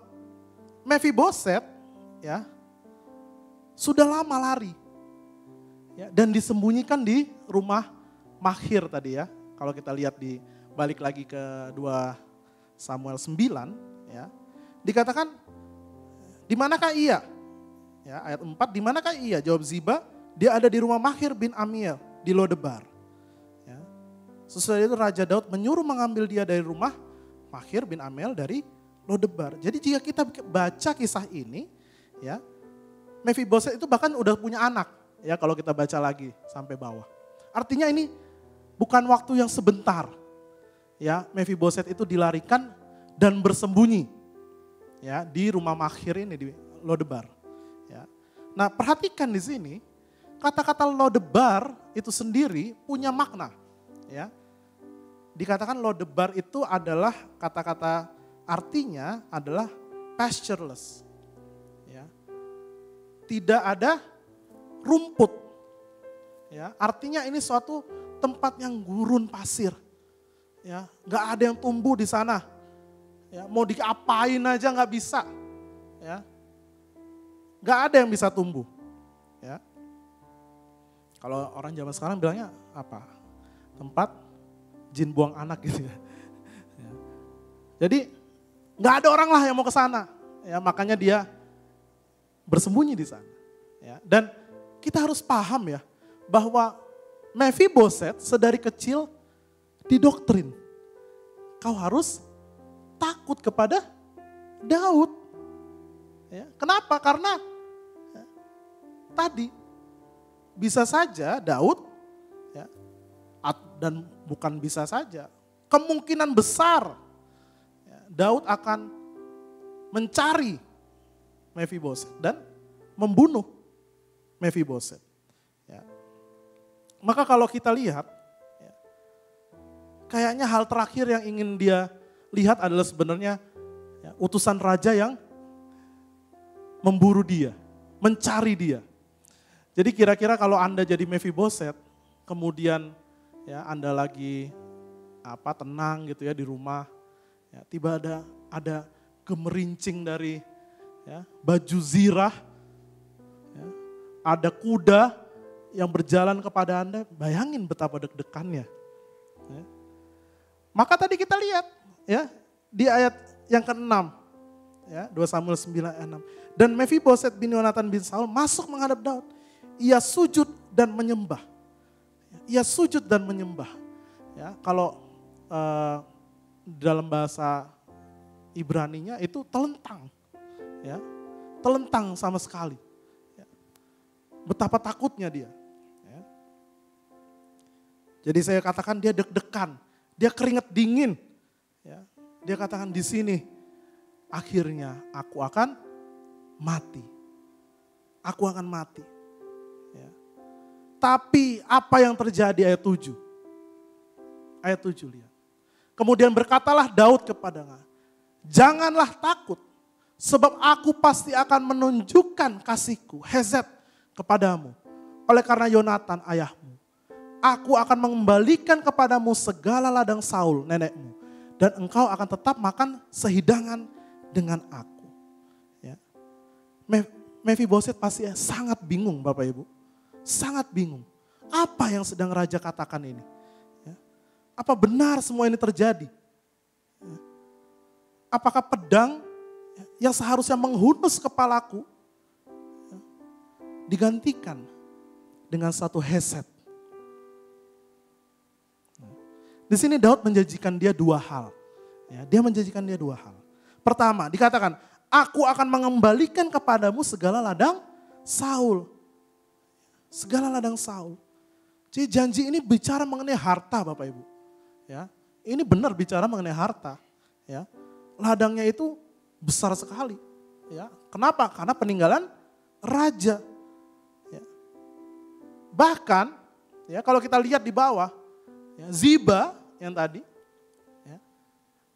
Mephiboset ya sudah lama lari. Ya, dan disembunyikan di rumah Makhir tadi ya. Kalau kita lihat di balik lagi ke 2 Samuel 9 ya. Dikatakan di manakah ia? Ya, ayat 4, di manakah ia? Jawab Ziba, dia ada di rumah Makhir bin Amiel di Lodebar. Ya. Sesudah itu Raja Daud menyuruh mengambil dia dari rumah Makhir bin Amiel dari Lodebar. Jadi jika kita baca kisah ini ya, Mephiboset itu bahkan udah punya anak. Ya kalau kita baca lagi sampai bawah. Artinya ini bukan waktu yang sebentar. Ya, Mephiboset itu dilarikan dan bersembunyi ya di rumah Makhir ini di Lodebar. Ya. Nah, perhatikan di sini kata-kata Lodebar itu sendiri punya makna. Ya. Dikatakan Lodebar itu adalah kata-kata artinya adalah pastureless. Ya. Tidak ada rumput, ya artinya ini suatu tempat yang gurun pasir, ya nggak ada yang tumbuh di sana, ya mau diapain aja nggak bisa, ya nggak ada yang bisa tumbuh, ya kalau orang zaman sekarang bilangnya apa tempat jin buang anak gitu ya. Jadi nggak ada orang lah yang mau ke sana. Ya, makanya dia bersembunyi di sana. Ya, dan kita harus paham ya bahwa Mephiboset sedari kecil didoktrin. Kau harus takut kepada Daud. Ya, kenapa? Karena tadi bisa saja Daud ya, dan bukan bisa saja, kemungkinan besar ya, Daud akan mencari Mephiboset dan membunuh Mephiboset. Ya. Maka kalau kita lihat, ya, kayaknya hal terakhir yang ingin dia lihat adalah sebenarnya ya, utusan raja yang memburu dia, mencari dia. Jadi kira-kira kalau Anda jadi Mephiboset, kemudian ya Anda lagi tenang gitu ya di rumah, ya, tiba ada gemerincing dari ya, baju zirah, ya, ada kuda yang berjalan kepada Anda, bayangin betapa deg-degannya. Ya. Maka tadi kita lihat ya di ayat yang ke-6, ya, 2 Samuel 9 ayat 6. Dan Mephiboset bin Yonatan bin Saul masuk menghadap Daud. Ia sujud dan menyembah. Ia sujud dan menyembah. Ya, kalau dalam bahasa Ibraninya itu telentang. Ya, telentang sama sekali. Ya. Betapa takutnya dia. Ya. Jadi saya katakan dia deg-degan, dia keringat dingin. Ya. Dia katakan di sini, akhirnya aku akan mati. Aku akan mati. Ya. Tapi apa yang terjadi ayat 7? Ayat 7 lihat. Kemudian berkatalah Daud kepadanya, janganlah takut, sebab aku pasti akan menunjukkan kasihku, hezet, kepadamu. Oleh karena Yonatan ayahmu, aku akan mengembalikan kepadamu segala ladang Saul nenekmu. Dan engkau akan tetap makan sehidangan dengan aku. Ya. Mephiboset pasti sangat bingung Bapak Ibu. Sangat bingung. Apa yang sedang raja katakan ini? Ya. Apa benar semua ini terjadi? Ya. Apakah pedang yang seharusnya menghunus kepalaku ya, digantikan dengan satu heset? Di sini Daud menjanjikan dia dua hal. Ya, dia menjanjikan dia dua hal. Pertama, dikatakan, aku akan mengembalikan kepadamu segala ladang Saul. Segala ladang Saul. Jadi janji ini bicara mengenai harta Bapak Ibu. Ya, ini benar bicara mengenai harta. Ya, ladangnya itu besar sekali. Ya, kenapa? Karena peninggalan raja. Ya. Bahkan, ya, kalau kita lihat di bawah, ya, Ziba yang tadi, ya,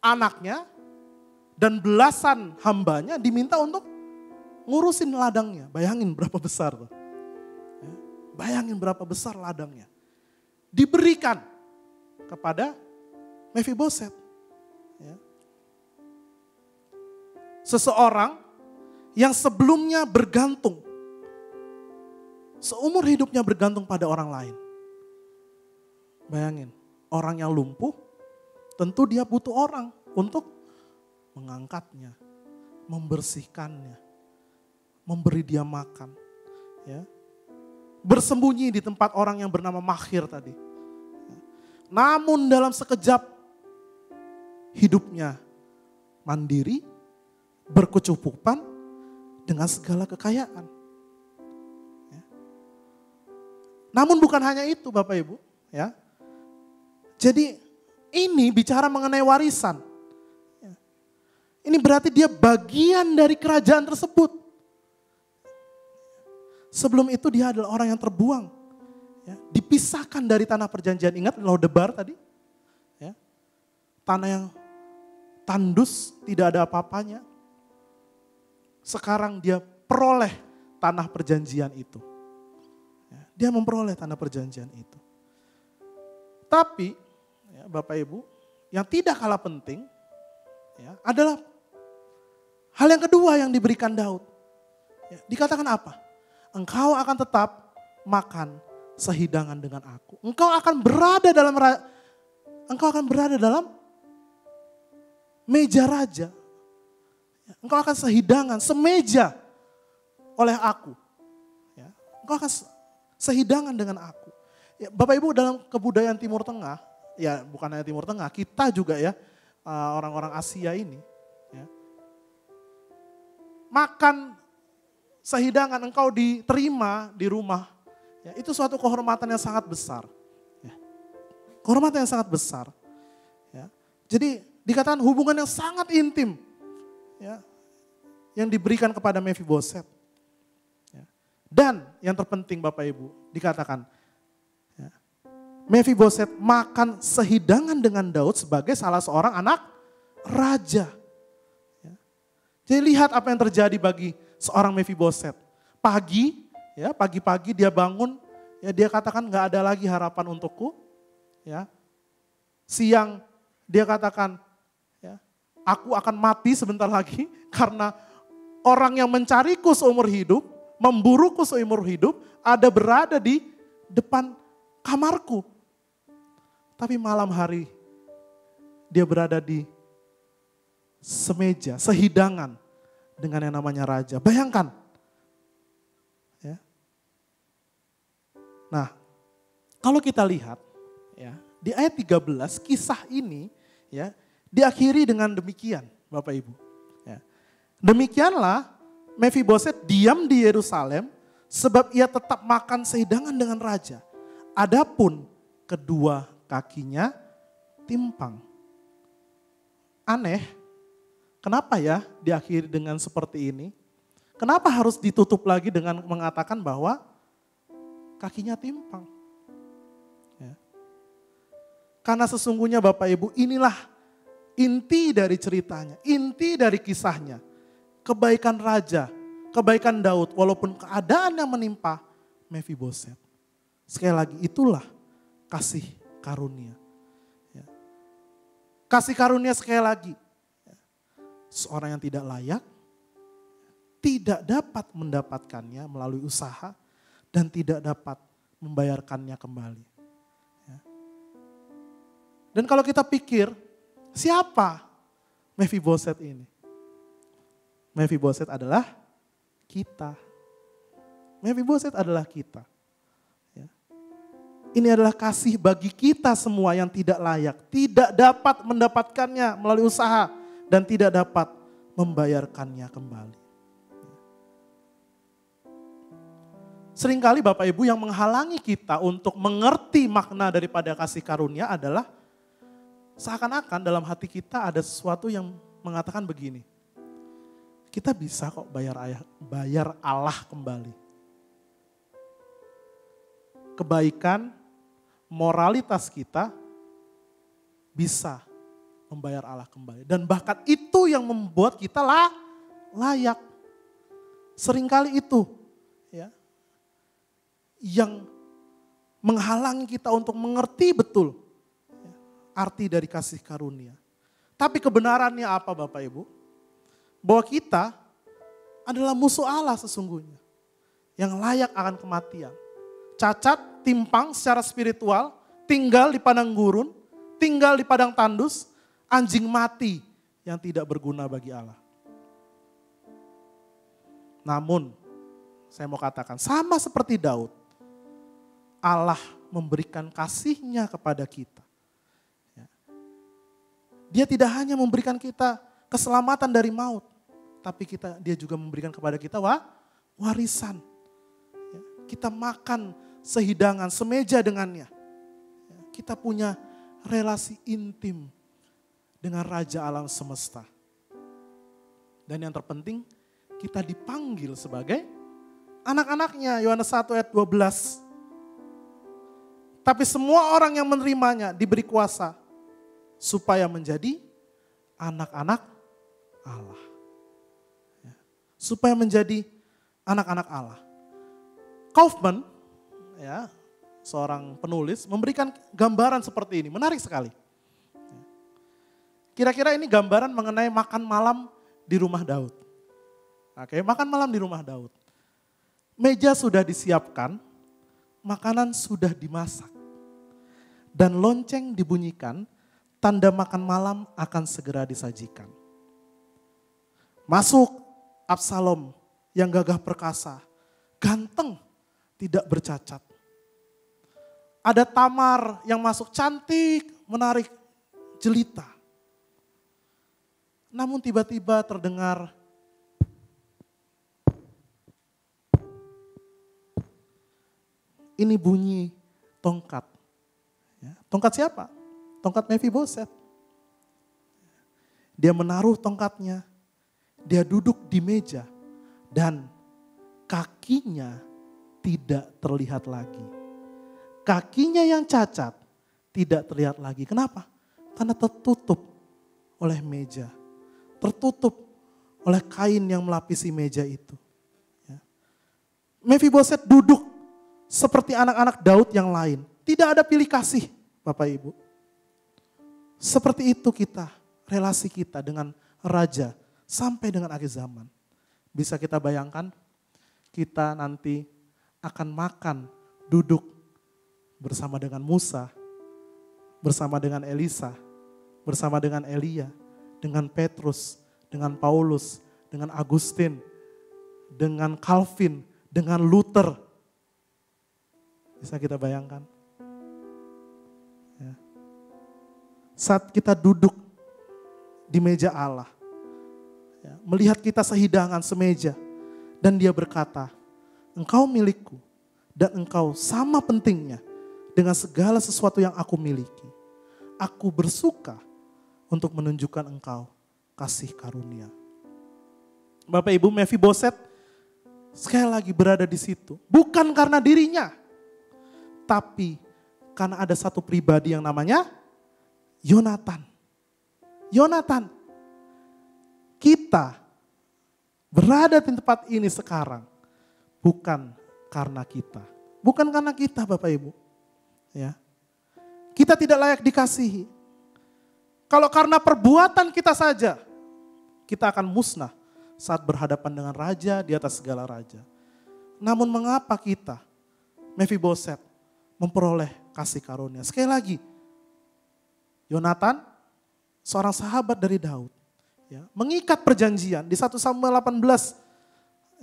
anaknya dan belasan hambanya diminta untuk ngurusin ladangnya. Bayangin berapa besar tuh. Ya, bayangin berapa besar ladangnya. Diberikan kepada Mephiboset. Ya. Seseorang yang sebelumnya bergantung, seumur hidupnya bergantung pada orang lain. Bayangin, orang yang lumpuh, tentu dia butuh orang untuk mengangkatnya, membersihkannya, memberi dia makan. Ya. Bersembunyi di tempat orang yang bernama Makhir tadi. Ya. Namun dalam sekejap hidupnya mandiri, berkecukupan dengan segala kekayaan. Ya. Namun bukan hanya itu Bapak Ibu. Ya. Jadi ini bicara mengenai warisan. Ini berarti dia bagian dari kerajaan tersebut. Sebelum itu dia adalah orang yang terbuang. Ya, dipisahkan dari tanah perjanjian. Ingat Lodebar tadi? Ya, tanah yang tandus, tidak ada apa-apanya. Sekarang dia peroleh tanah perjanjian itu. Ya, dia memperoleh tanah perjanjian itu. Tapi ya, Bapak Ibu, yang tidak kalah penting ya, adalah hal yang kedua yang diberikan Daud. Ya, dikatakan apa? Engkau akan tetap makan sehidangan dengan aku. Engkau akan berada dalam meja raja. Engkau akan sehidangan, semeja oleh aku. Ya, engkau akan sehidangan dengan aku. Ya, Bapak Ibu, dalam kebudayaan Timur Tengah, ya bukan hanya Timur Tengah, kita juga ya, orang-orang Asia ini, ya, makan sehidangan engkau diterima di rumah, ya, itu suatu kehormatan yang sangat besar. Ya, kehormatan yang sangat besar. Ya, jadi dikatakan hubungan yang sangat intim, ya, yang diberikan kepada Mephiboset. Ya. Dan yang terpenting Bapak Ibu, dikatakan ya, Mephiboset makan sehidangan dengan Daud sebagai salah seorang anak raja. Ya. Jadi lihat apa yang terjadi bagi seorang Mephiboset. Pagi-pagi dia bangun, ya dia katakan gak ada lagi harapan untukku. Ya. Siang dia katakan, ya, aku akan mati sebentar lagi karena orang yang mencariku seumur hidup, memburuku seumur hidup, ada berada di depan kamarku. Tapi malam hari dia berada di semeja, sehidangan dengan yang namanya raja. Bayangkan. Ya. Nah, kalau kita lihat ya, di ayat 13 kisah ini ya diakhiri dengan demikian, Bapak Ibu. Ya. Demikianlah Mephiboset diam di Yerusalem sebab ia tetap makan sehidangan dengan raja. Adapun kedua kakinya timpang. Aneh, kenapa ya diakhiri dengan seperti ini? Kenapa harus ditutup lagi dengan mengatakan bahwa kakinya timpang? Ya. Karena sesungguhnya Bapak Ibu, inilah inti dari ceritanya, inti dari kisahnya. Kebaikan raja, kebaikan Daud, walaupun keadaan yang menimpa Mephiboset. Sekali lagi, itulah kasih karunia. Ya. Kasih karunia sekali lagi. Ya. Seorang yang tidak layak, tidak dapat mendapatkannya melalui usaha, dan tidak dapat membayarkannya kembali. Ya. Dan kalau kita pikir, siapa Mephiboset ini? Mephiboset adalah kita. Mephiboset adalah kita. Ya. Ini adalah kasih bagi kita semua yang tidak layak. Tidak dapat mendapatkannya melalui usaha. Dan tidak dapat membayarkannya kembali. Seringkali Bapak Ibu yang menghalangi kita untuk mengerti makna daripada kasih karunia adalah seakan-akan dalam hati kita ada sesuatu yang mengatakan begini. Kita bisa kok bayar Allah kembali. Kebaikan, moralitas kita bisa membayar Allah kembali. Dan bahkan itu yang membuat kita layak. Seringkali itu ya, yang menghalangi kita untuk mengerti betul ya, arti dari kasih karunia. Tapi kebenarannya apa Bapak Ibu? Bahwa kita adalah musuh Allah sesungguhnya. Yang layak akan kematian. Cacat, timpang secara spiritual, tinggal di padang gurun, tinggal di padang tandus, anjing mati yang tidak berguna bagi Allah. Namun, saya mau katakan sama seperti Daud, Allah memberikan kasih-Nya kepada kita. Dia tidak hanya memberikan kita keselamatan dari maut, tapi dia juga memberikan kepada kita warisan. Ya, kita makan sehidangan, semeja dengannya. Ya, kita punya relasi intim dengan Raja Alam Semesta. Dan yang terpenting, kita dipanggil sebagai anak-anaknya, Yohanes 1 ayat 12. Tapi semua orang yang menerimanya diberi kuasa supaya menjadi anak-anak Allah. Supaya menjadi anak-anak Allah. Kaufman, ya, seorang penulis, memberikan gambaran seperti ini. Menarik sekali. Kira-kira ini gambaran mengenai makan malam di rumah Daud. Oke, makan malam di rumah Daud. Meja sudah disiapkan, makanan sudah dimasak. Dan lonceng dibunyikan, tanda makan malam akan segera disajikan. Masuk Absalom yang gagah perkasa, ganteng, tidak bercacat. Ada Tamar yang masuk cantik, menarik, jelita. Namun tiba-tiba terdengar ini bunyi tongkat. Ya, tongkat siapa? Tongkat Mephiboset. Dia menaruh tongkatnya, dia duduk di meja dan kakinya tidak terlihat lagi. Kakinya yang cacat tidak terlihat lagi. Kenapa? Karena tertutup oleh meja. Tertutup oleh kain yang melapisi meja itu. Ya. Mephiboset duduk seperti anak-anak Daud yang lain. Tidak ada pilih kasih, Bapak Ibu. Seperti itu kita, relasi kita dengan raja sampai dengan akhir zaman. Bisa kita bayangkan, kita nanti akan makan, duduk bersama dengan Musa, bersama dengan Elisa, bersama dengan Elia, dengan Petrus, dengan Paulus, dengan Agustin, dengan Calvin, dengan Luther. Bisa kita bayangkan? Ya. Saat kita duduk di meja Allah, ya, melihat kita sehidangan semeja, dan dia berkata, engkau milikku, dan engkau sama pentingnya dengan segala sesuatu yang aku miliki. Aku bersuka untuk menunjukkan engkau kasih karunia. Bapak Ibu, Mephiboset sekali lagi berada di situ. Bukan karena dirinya, tapi karena ada satu pribadi yang namanya Yonatan. Yonatan. Kita berada di tempat ini sekarang bukan karena kita. Bukan karena kita, Bapak Ibu. Ya. Kita tidak layak dikasihi. Kalau karena perbuatan kita saja, kita akan musnah saat berhadapan dengan raja di atas segala raja. Namun mengapa kita, Mephiboset, memperoleh kasih karunia? Sekali lagi, Yonatan, seorang sahabat dari Daud, ya, mengikat perjanjian. Di 1 Samuel 18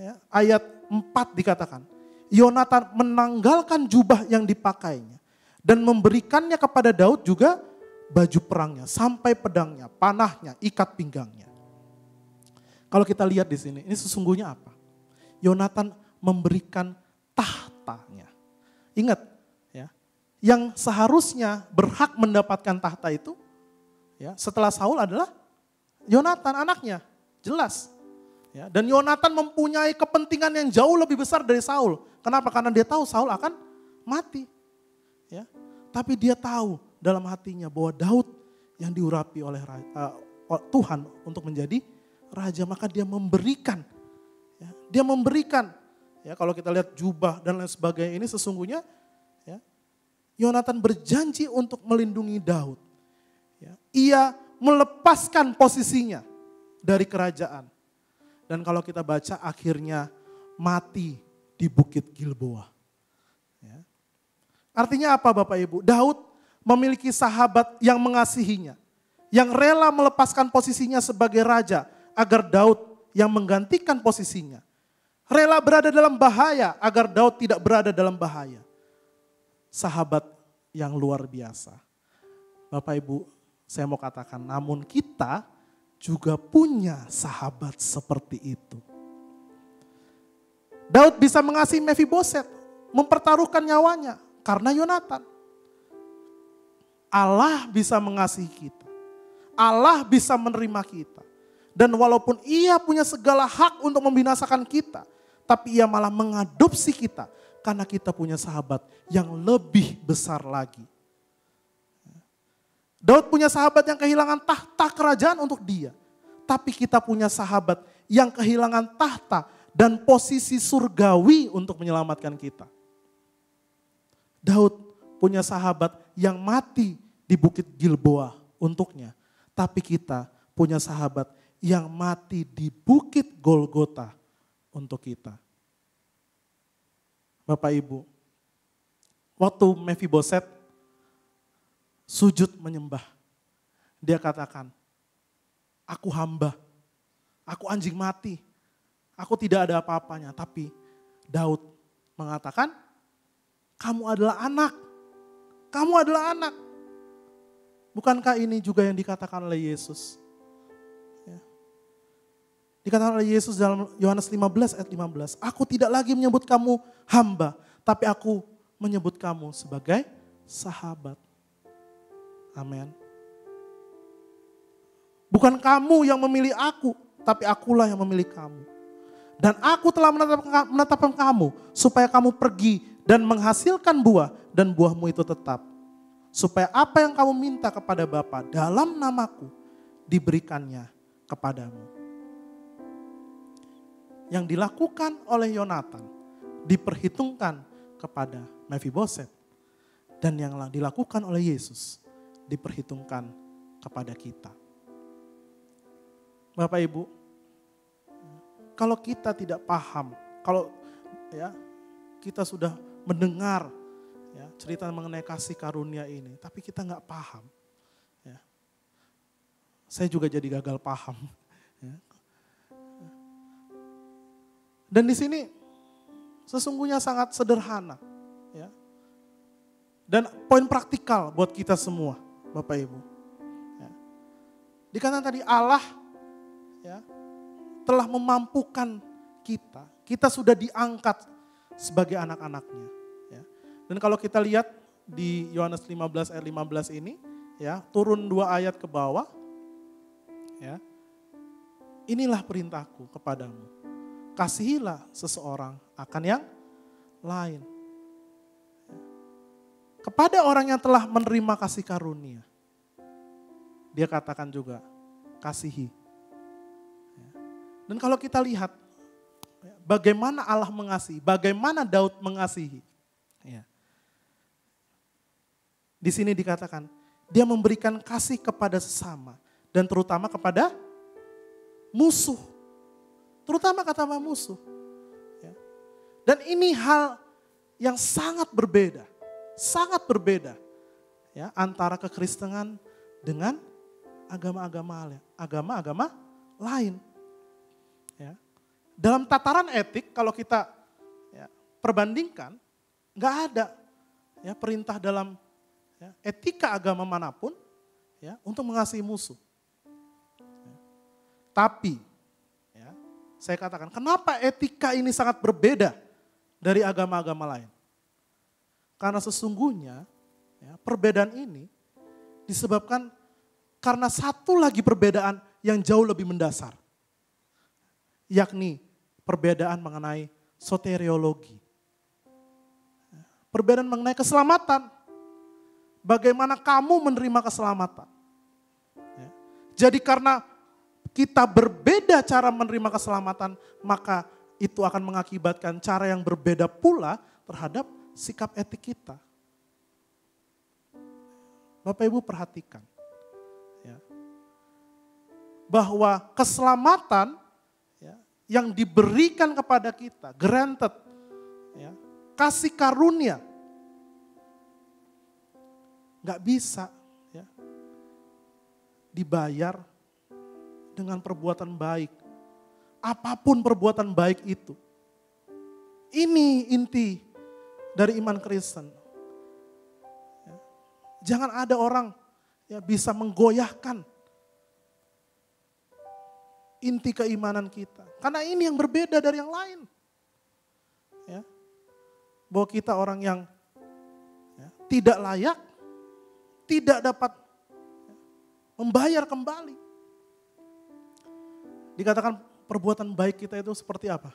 ya, ayat 4 dikatakan, Yonatan menanggalkan jubah yang dipakainya dan memberikannya kepada Daud juga baju perangnya, sampai pedangnya, panahnya, ikat pinggangnya. Kalau kita lihat di sini, ini sesungguhnya apa? Yonatan memberikan tahtanya. Ingat, ya, yang seharusnya berhak mendapatkan tahta itu, ya, setelah Saul adalah Yonatan anaknya, jelas. Ya, dan Yonatan mempunyai kepentingan yang jauh lebih besar dari Saul. Kenapa? Karena dia tahu Saul akan mati. Ya, tapi dia tahu dalam hatinya bahwa Daud yang diurapi oleh Tuhan untuk menjadi raja, maka dia memberikan. Ya, dia memberikan. Ya, kalau kita lihat jubah dan lain sebagainya ini sesungguhnya, ya, Yonatan berjanji untuk melindungi Daud. Ya, ia melepaskan posisinya dari kerajaan. Dan kalau kita baca akhirnya mati di Bukit Gilboa. Ya. Artinya apa Bapak Ibu? Daud memiliki sahabat yang mengasihinya. Yang rela melepaskan posisinya sebagai raja agar Daud yang menggantikan posisinya. Rela berada dalam bahaya agar Daud tidak berada dalam bahaya. Sahabat yang luar biasa. Bapak Ibu, saya mau katakan, namun kita juga punya sahabat seperti itu. Daud bisa mengasihi Mephiboset, mempertaruhkan nyawanya karena Yonatan. Allah bisa mengasihi kita. Allah bisa menerima kita. Dan walaupun ia punya segala hak untuk membinasakan kita, tapi ia malah mengadopsi kita karena kita punya sahabat yang lebih besar lagi. Daud punya sahabat yang kehilangan tahta kerajaan untuk dia. Tapi kita punya sahabat yang kehilangan tahta dan posisi surgawi untuk menyelamatkan kita. Daud punya sahabat yang mati di Bukit Gilboa untuknya. Tapi kita punya sahabat yang mati di Bukit Golgota untuk kita. Bapak Ibu, Waktu Mephiboset sujud menyembah, dia katakan, aku hamba, aku anjing mati, aku tidak ada apa-apanya. Tapi Daud mengatakan, kamu adalah anak, kamu adalah anak. Bukankah ini juga yang dikatakan oleh Yesus? Ya. Dikatakan oleh Yesus dalam Yohanes 15 ayat 15, aku tidak lagi menyebut kamu hamba, tapi aku menyebut kamu sebagai sahabat. Amin. Bukan kamu yang memilih aku, tapi akulah yang memilih kamu. Dan aku telah menetapkan kamu supaya kamu pergi dan menghasilkan buah dan buahmu itu tetap. Supaya apa yang kamu minta kepada Bapa dalam namaku diberikannya kepadamu. Yang dilakukan oleh Yonatan diperhitungkan kepada Mephiboset. Dan yang dilakukan oleh Yesus diperhitungkan kepada kita. Bapak Ibu, kalau kita tidak paham, kalau ya kita sudah mendengar ya, cerita mengenai kasih karunia ini, tapi kita nggak paham, ya, saya juga jadi gagal paham. Ya. Dan di sini sesungguhnya sangat sederhana, ya, dan poin praktikal buat kita semua, Bapak Ibu. Ya. Dikatakan tadi Allah ya, telah memampukan kita sudah diangkat sebagai anak-anaknya. Ya. Dan kalau kita lihat di Yohanes 15 ayat 15 ini, ya, turun 2 ayat ke bawah, ya, inilah perintahku kepadamu, kasihilah seseorang akan yang lain. Ya. Kepada orang yang telah menerima kasih karunia, dia katakan juga, kasihi. Dan kalau kita lihat bagaimana Allah mengasihi, bagaimana Daud mengasihi. Ya. Di sini dikatakan, dia memberikan kasih kepada sesama dan terutama kepada musuh. Terutama kata musuh. Ya. Dan ini hal yang sangat berbeda ya, antara kekristenan dengan agama-agama lain. Ya. Dalam tataran etik kalau kita ya, perbandingkan, nggak ada ya, perintah dalam ya, etika agama manapun ya, untuk mengasihi musuh. Ya. Tapi ya, saya katakan kenapa etika ini sangat berbeda dari agama-agama lain? Karena sesungguhnya ya, perbedaan ini disebabkan karena satu lagi perbedaan yang jauh lebih mendasar. Yakni perbedaan mengenai soteriologi. Perbedaan mengenai keselamatan. Bagaimana kamu menerima keselamatan. Jadi karena kita berbeda cara menerima keselamatan, maka itu akan mengakibatkan cara yang berbeda pula terhadap sikap etik kita. Bapak Ibu perhatikan. Bahwa keselamatan yang diberikan kepada kita, granted, ya, kasih karunia, nggak bisa ya, dibayar dengan perbuatan baik. Apapun perbuatan baik itu. Ini inti dari iman Kristen. Ya. Jangan ada orang ya, bisa menggoyahkan inti keimanan kita. Karena ini yang berbeda dari yang lain. Ya. Bahwa kita orang yang ya, tidak layak, tidak dapat ya, membayar kembali. Dikatakan perbuatan baik kita itu seperti apa?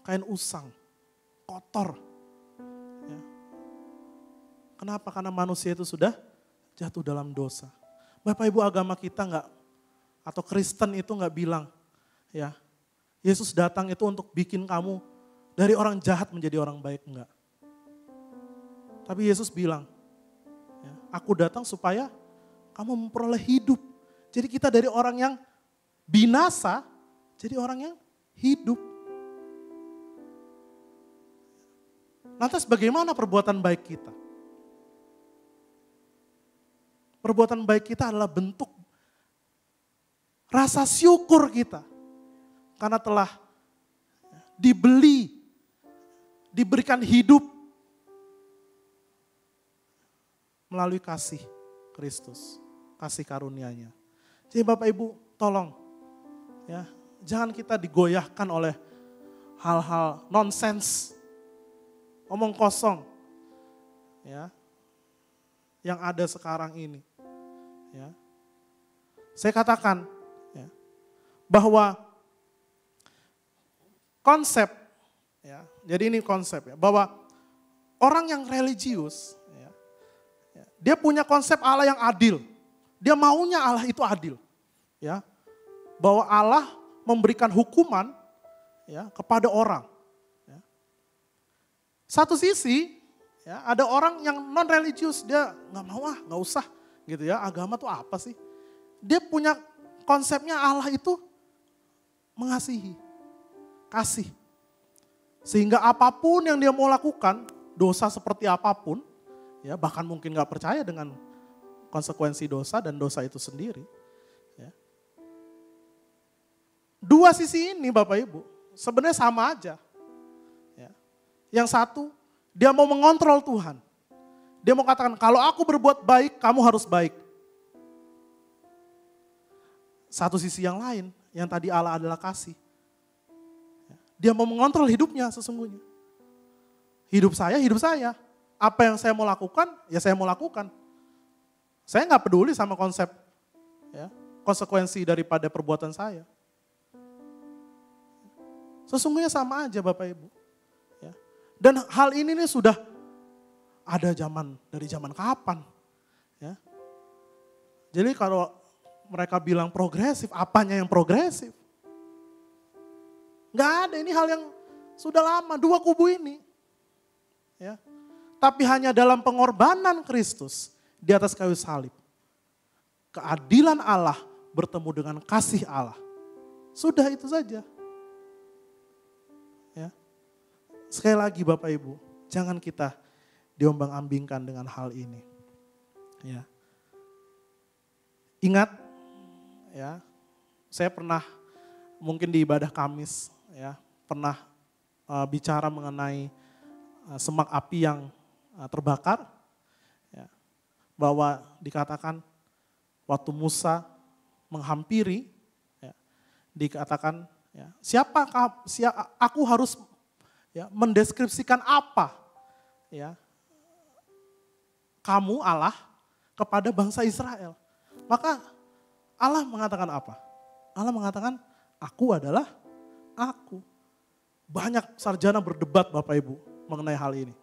Kain usang, kotor. Ya. Kenapa? Karena manusia itu sudah jatuh dalam dosa. Bapak Ibu, agama kita enggak, atau Kristen itu enggak bilang, ya Yesus datang itu untuk bikin kamu dari orang jahat menjadi orang baik, enggak. Tapi Yesus bilang, ya, aku datang supaya kamu memperoleh hidup. Jadi kita dari orang yang binasa, jadi orang yang hidup. Lantas bagaimana perbuatan baik kita? Perbuatan baik kita adalah bentuk rasa syukur kita. Karena telah dibeli, diberikan hidup melalui kasih Kristus, kasih karunia-Nya. Jadi Bapak Ibu, tolong ya, jangan kita digoyahkan oleh hal-hal nonsens, omong kosong ya, yang ada sekarang ini. Ya. Saya katakan ya, bahwa konsep ya, jadi ini konsep ya, bahwa orang yang religius ya, dia punya konsep Allah yang adil. Dia maunya Allah itu adil. Ya. Bahwa Allah memberikan hukuman ya, kepada orang. Ya. Satu sisi ya, ada orang yang non religius, dia nggak mau nggak usah gitu ya, agama tuh apa sih? Dia punya konsepnya Allah itu mengasihi, kasih. Sehingga apapun yang dia mau lakukan, dosa seperti apapun, ya bahkan mungkin gak percaya dengan konsekuensi dosa dan dosa itu sendiri. Ya. Dua sisi ini Bapak Ibu, sebenarnya sama aja. Ya. Yang satu, dia mau mengontrol Tuhan. Dia mau katakan, kalau aku berbuat baik, kamu harus baik. Satu sisi yang lain, yang tadi Allah adalah kasih. Dia mau mengontrol hidupnya sesungguhnya. Hidup saya. Apa yang saya mau lakukan, ya saya mau lakukan. Saya gak peduli sama konsep ya, konsekuensi daripada perbuatan saya. Sesungguhnya sama aja Bapak Ibu. Ya. Dan hal ini nih sudah ada dari zaman kapan. Ya. Jadi kalau mereka bilang progresif, apanya yang progresif? Gak ada, ini hal yang sudah lama, dua kubu ini. Ya. Tapi hanya dalam pengorbanan Kristus di atas kayu salib. Keadilan Allah bertemu dengan kasih Allah. Sudah itu saja. Ya. Sekali lagi Bapak Ibu, jangan kita diombang-ambingkan dengan hal ini. Ya. Ingat, ya, saya pernah mungkin di ibadah Kamis, ya, pernah bicara mengenai semak api yang terbakar, ya, bahwa dikatakan waktu Musa menghampiri, ya, dikatakan, ya, aku harus ya, mendeskripsikan apa, ya, kamu Allah kepada bangsa Israel. Maka Allah mengatakan apa? Allah mengatakan, aku adalah aku. Banyak sarjana berdebat Bapak Ibu mengenai hal ini.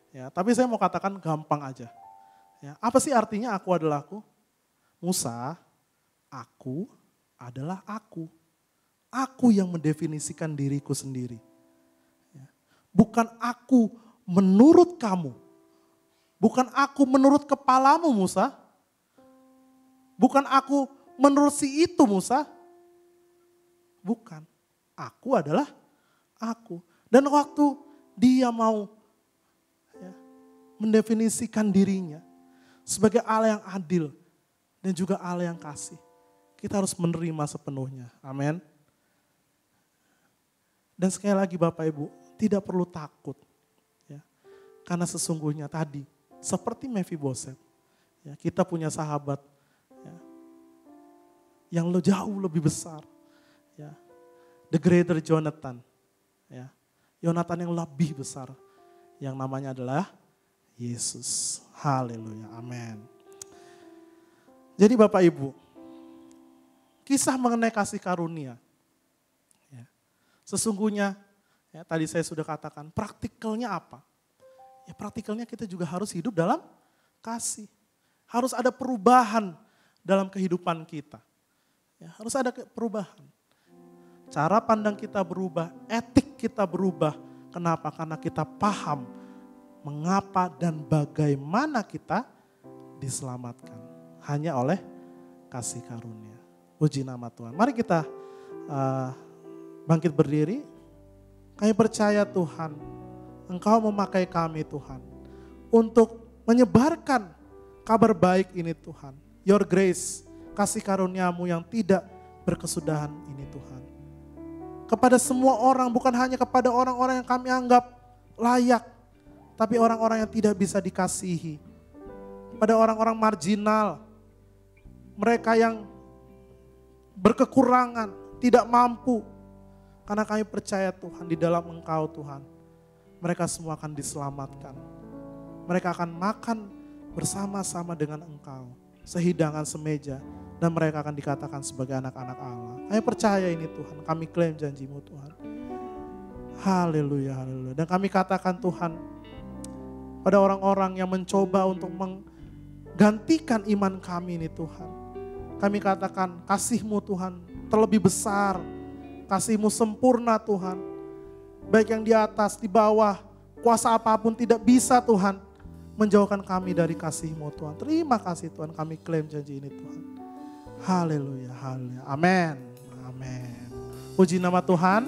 Ya, tapi saya mau katakan gampang aja. Ya, apa sih artinya aku adalah aku? Musa, aku adalah aku. Aku yang mendefinisikan diriku sendiri. Ya. Bukan aku menurut kamu. Bukan aku menurut kepalamu Musa. Bukan aku menurut si itu Musa. Bukan. Aku adalah aku. Dan waktu dia mau ya, mendefinisikan dirinya sebagai Allah yang adil dan juga Allah yang kasih. Kita harus menerima sepenuhnya. Amin. Dan sekali lagi Bapak Ibu, tidak perlu takut. Ya. Karena sesungguhnya tadi, seperti Mephiboset, ya, kita punya sahabat ya, yang jauh lebih besar. Ya. The greater Jonathan. Ya. Yonatan yang lebih besar. Yang namanya adalah Yesus. Haleluya. Amin. Jadi Bapak Ibu, kisah mengenai kasih karunia. Ya. Sesungguhnya, ya, tadi saya sudah katakan, praktikalnya apa? Ya praktikalnya kita juga harus hidup dalam kasih. Harus ada perubahan dalam kehidupan kita. Ya, harus ada perubahan. Cara pandang kita berubah, etik kita berubah. Kenapa? Karena kita paham mengapa dan bagaimana kita diselamatkan. Hanya oleh kasih karunia. Puji nama Tuhan. Mari kita bangkit berdiri. Kami percaya Tuhan Engkau memakai kami Tuhan untuk menyebarkan kabar baik ini Tuhan. Your grace, kasih karuniamu yang tidak berkesudahan ini Tuhan. Kepada semua orang, bukan hanya kepada orang-orang yang kami anggap layak, tapi orang-orang yang tidak bisa dikasihi. Pada orang-orang marginal, mereka yang berkekurangan, tidak mampu. Karena kami percaya Tuhan, di dalam Engkau Tuhan, mereka semua akan diselamatkan. Mereka akan makan bersama-sama dengan Engkau, sehidangan semeja, dan mereka akan dikatakan sebagai anak-anak Allah. Kami percaya ini Tuhan, kami klaim janji-Mu Tuhan. Haleluya, haleluya. Dan kami katakan Tuhan, pada orang-orang yang mencoba untuk menggantikan iman kami ini Tuhan. Kami katakan kasih-Mu Tuhan terlebih besar, kasih-Mu sempurna Tuhan. Baik yang di atas, di bawah, kuasa apapun tidak bisa Tuhan menjauhkan kami dari kasih-Mu Tuhan. Terima kasih Tuhan, kami klaim janji ini Tuhan. Haleluya, haleluya. Amin, amin. Puji nama Tuhan.